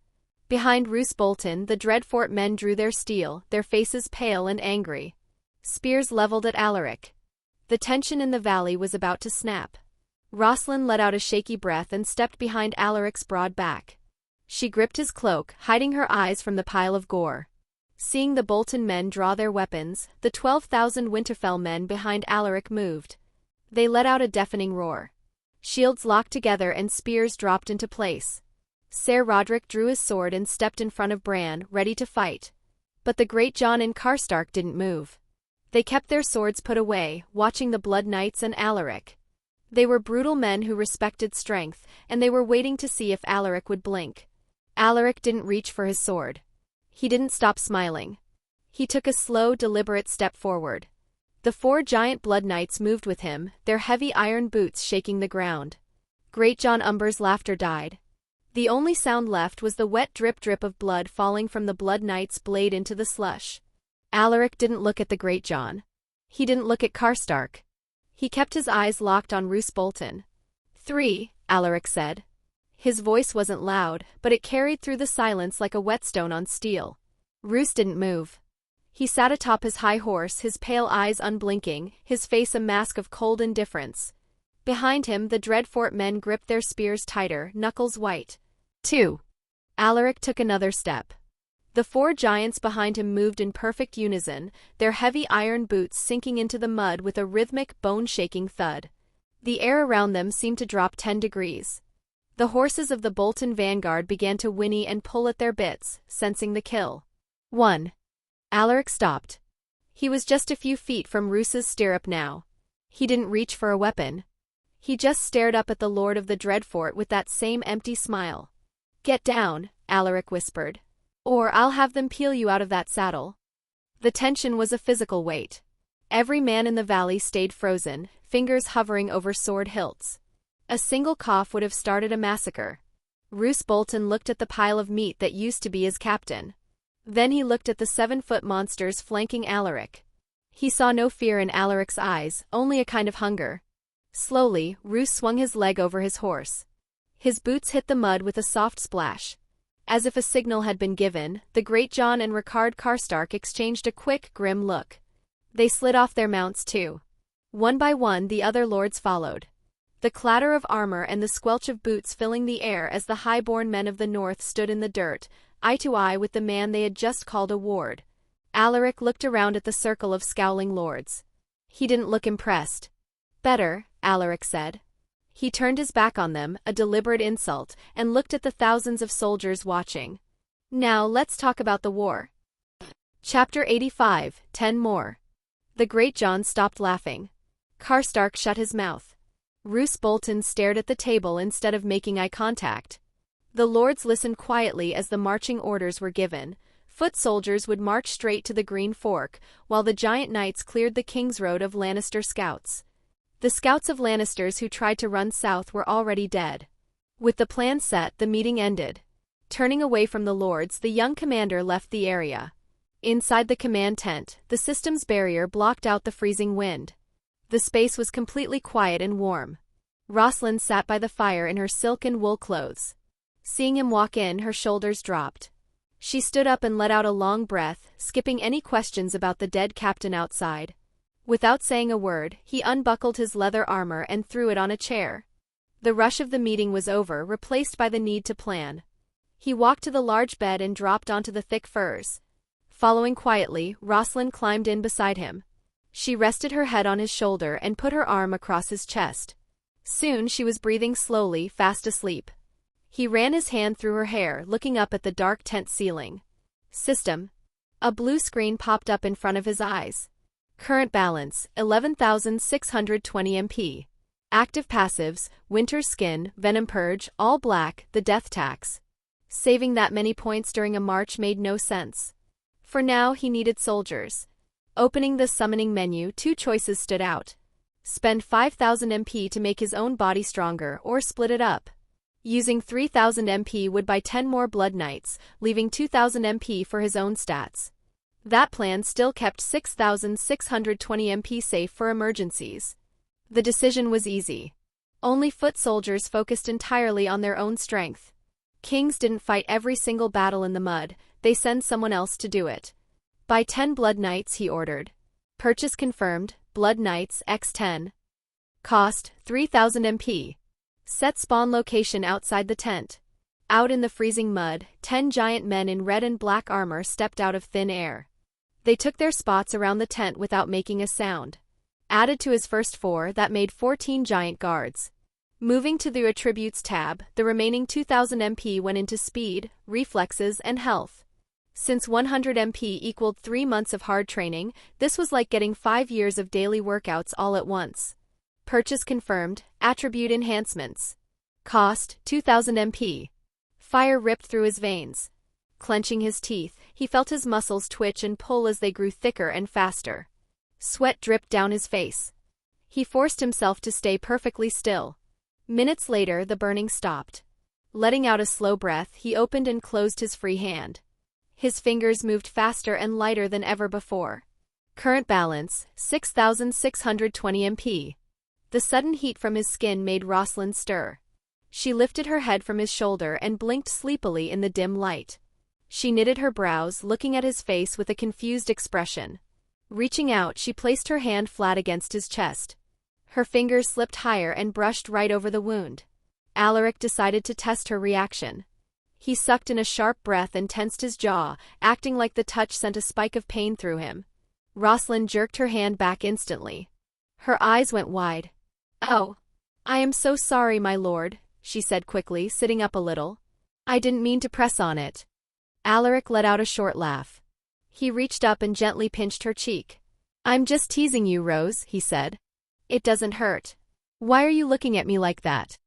Behind Roose Bolton, the Dreadfort men drew their steel, their faces pale and angry. Spears leveled at Alaric. The tension in the valley was about to snap. Rosalind let out a shaky breath and stepped behind Alaric's broad back. She gripped his cloak, hiding her eyes from the pile of gore. Seeing the Bolton men draw their weapons, the 12,000 Winterfell men behind Alaric moved. They let out a deafening roar. Shields locked together and spears dropped into place. Ser Roderick drew his sword and stepped in front of Bran, ready to fight. But the Greatjon and Karstark didn't move. They kept their swords put away, watching the Blood Knights and Alaric. They were brutal men who respected strength, and they were waiting to see if Alaric would blink. Alaric didn't reach for his sword. He didn't stop smiling. He took a slow, deliberate step forward. The 4 giant Blood Knights moved with him, their heavy iron boots shaking the ground. Greatjon Umber's laughter died. The only sound left was the wet drip-drip of blood falling from the Blood Knight's blade into the slush. Alaric didn't look at the Greatjon. He didn't look at Karstark. He kept his eyes locked on Roose Bolton. 3, Alaric said. His voice wasn't loud, but it carried through the silence like a whetstone on steel. Roose didn't move. He sat atop his high horse, his pale eyes unblinking, his face a mask of cold indifference. Behind him, the Dreadfort men gripped their spears tighter, knuckles white. 2. Alaric took another step. The 4 giants behind him moved in perfect unison, their heavy iron boots sinking into the mud with a rhythmic, bone-shaking thud. The air around them seemed to drop 10 degrees. The horses of the Bolton vanguard began to whinny and pull at their bits, sensing the kill. 1. Alaric stopped. He was just a few feet from Roose's stirrup now. He didn't reach for a weapon. He just stared up at the Lord of the Dreadfort with that same empty smile. "Get down," Alaric whispered. "Or I'll have them peel you out of that saddle." The tension was a physical weight. Every man in the valley stayed frozen, fingers hovering over sword hilts. A single cough would have started a massacre. Roose Bolton looked at the pile of meat that used to be his captain. Then he looked at the 7-foot monsters flanking Alaric. He saw no fear in Alaric's eyes, only a kind of hunger. Slowly, Roose swung his leg over his horse. His boots hit the mud with a soft splash. As if a signal had been given, the Greatjon and Rickard Karstark exchanged a quick, grim look. They slid off their mounts too. One by one, the other lords followed. The clatter of armor and the squelch of boots filling the air as the high-born men of the north stood in the dirt, eye to eye with the man they had just called a ward. Alaric looked around at the circle of scowling lords. He didn't look impressed. "Better," Alaric said. He turned his back on them, a deliberate insult, and looked at the thousands of soldiers watching. "Now let's talk about the war." Chapter 85, 10 more. The Greatjon stopped laughing. Karstark shut his mouth. Roose Bolton stared at the table instead of making eye contact. The lords listened quietly as the marching orders were given. Foot soldiers would march straight to the Green Fork, while the giant knights cleared the King's Road of Lannister scouts. The scouts of Lannisters who tried to run south were already dead. With the plan set, the meeting ended. Turning away from the lords, the young commander left the area. Inside the command tent, the system's barrier blocked out the freezing wind. The space was completely quiet and warm. Rosalind sat by the fire in her silk and wool clothes. Seeing him walk in, her shoulders dropped. She stood up and let out a long breath, skipping any questions about the dead captain outside. Without saying a word, he unbuckled his leather armor and threw it on a chair. The rush of the meeting was over, replaced by the need to plan. He walked to the large bed and dropped onto the thick furs. Following quietly, Rosalind climbed in beside him. She rested her head on his shoulder and put her arm across his chest. Soon she was breathing slowly, fast asleep. He ran his hand through her hair, looking up at the dark tent ceiling. System. A blue screen popped up in front of his eyes. Current balance, 11,620 MP. Active passives, Winter's Skin, Venom Purge, All Black, the Death Tax. Saving that many points during a march made no sense. For now he needed soldiers. Opening the summoning menu, 2 choices stood out. Spend 5,000 MP to make his own body stronger, or split it up. Using 3,000 MP would buy 10 more Blood Knights, leaving 2,000 MP for his own stats. That plan still kept 6,620 MP safe for emergencies. The decision was easy. Only foot soldiers focused entirely on their own strength. Kings didn't fight every single battle in the mud, they send someone else to do it. Buy 10 Blood Knights, he ordered. Purchase confirmed, Blood Knights X10. Cost, 3,000 MP. Set spawn location outside the tent. Out in the freezing mud, 10 giant men in red and black armor stepped out of thin air. They took their spots around the tent without making a sound. Added to his first 4, that made 14 giant guards. Moving to the Attributes tab, the remaining 2,000 MP went into speed, reflexes, and health. Since 100 MP equaled 3 months of hard training, this was like getting 5 years of daily workouts all at once. Purchase confirmed, Attribute Enhancements. Cost, 2,000 MP. Fire ripped through his veins. Clenching his teeth, he felt his muscles twitch and pull as they grew thicker and faster. Sweat dripped down his face. He forced himself to stay perfectly still. Minutes later, the burning stopped. Letting out a slow breath, he opened and closed his free hand. His fingers moved faster and lighter than ever before. Current balance, 6,620 MP. The sudden heat from his skin made Rosalind stir. She lifted her head from his shoulder and blinked sleepily in the dim light. She knitted her brows, looking at his face with a confused expression. Reaching out, she placed her hand flat against his chest. Her fingers slipped higher and brushed right over the wound. Alaric decided to test her reaction. He sucked in a sharp breath and tensed his jaw, acting like the touch sent a spike of pain through him. Rosalind jerked her hand back instantly. Her eyes went wide. "Oh, I am so sorry, my lord," she said quickly, sitting up a little. "I didn't mean to press on it." Alaric let out a short laugh. He reached up and gently pinched her cheek. "I'm just teasing you, Rose," he said. "It doesn't hurt. Why are you looking at me like that?"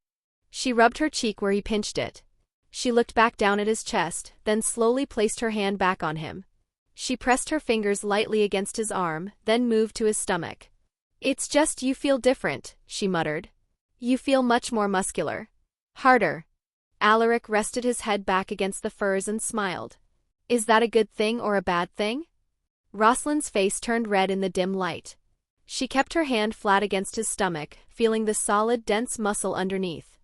She rubbed her cheek where he pinched it. She looked back down at his chest, then slowly placed her hand back on him. She pressed her fingers lightly against his arm, then moved to his stomach. "It's just you feel different," she muttered. "You feel much more muscular. Harder." Alaric rested his head back against the furs and smiled. "Is that a good thing or a bad thing?" Rosalind's face turned red in the dim light. She kept her hand flat against his stomach, feeling the solid, dense muscle underneath.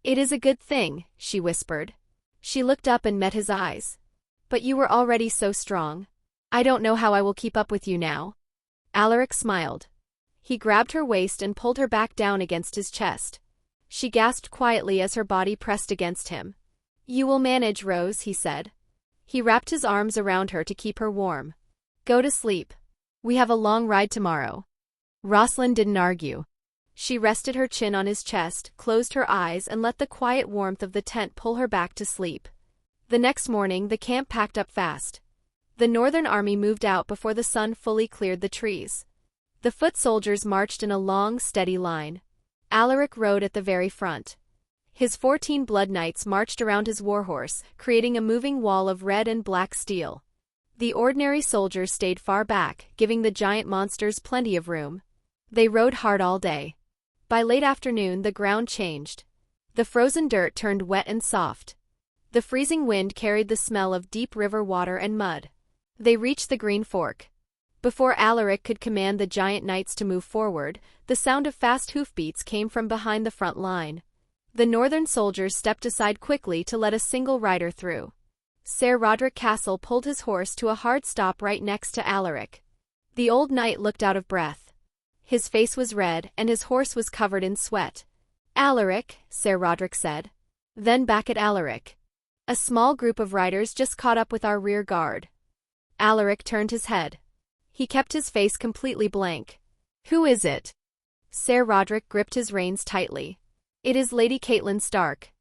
"It is a good thing," she whispered. She looked up and met his eyes. "But you were already so strong. I don't know how I will keep up with you now." Alaric smiled. He grabbed her waist and pulled her back down against his chest. She gasped quietly as her body pressed against him. "You will manage, Rose," he said. He wrapped his arms around her to keep her warm. "Go to sleep. We have a long ride tomorrow." Rosalind didn't argue. She rested her chin on his chest, closed her eyes, and let the quiet warmth of the tent pull her back to sleep. The next morning, the camp packed up fast. The northern army moved out before the sun fully cleared the trees. The foot soldiers marched in a long, steady line. Alaric rode at the very front. His 14 Blood Knights marched around his warhorse, creating a moving wall of red and black steel. The ordinary soldiers stayed far back, giving the giant monsters plenty of room. They rode hard all day. By late afternoon, the ground changed. The frozen dirt turned wet and soft. The freezing wind carried the smell of deep river water and mud. They reached the Green Fork. Before Alaric could command the giant knights to move forward, the sound of fast hoofbeats came from behind the front line. The northern soldiers stepped aside quickly to let a single rider through. Ser Roderick Castle pulled his horse to a hard stop right next to Alaric. The old knight looked out of breath. His face was red and his horse was covered in sweat. "Alaric," Ser Roderick said. Then back at Alaric. "A small group of riders just caught up with our rear guard." Alaric turned his head. He kept his face completely blank. "Who is it?" Ser Roderick gripped his reins tightly. "It is Lady Catelyn Stark,"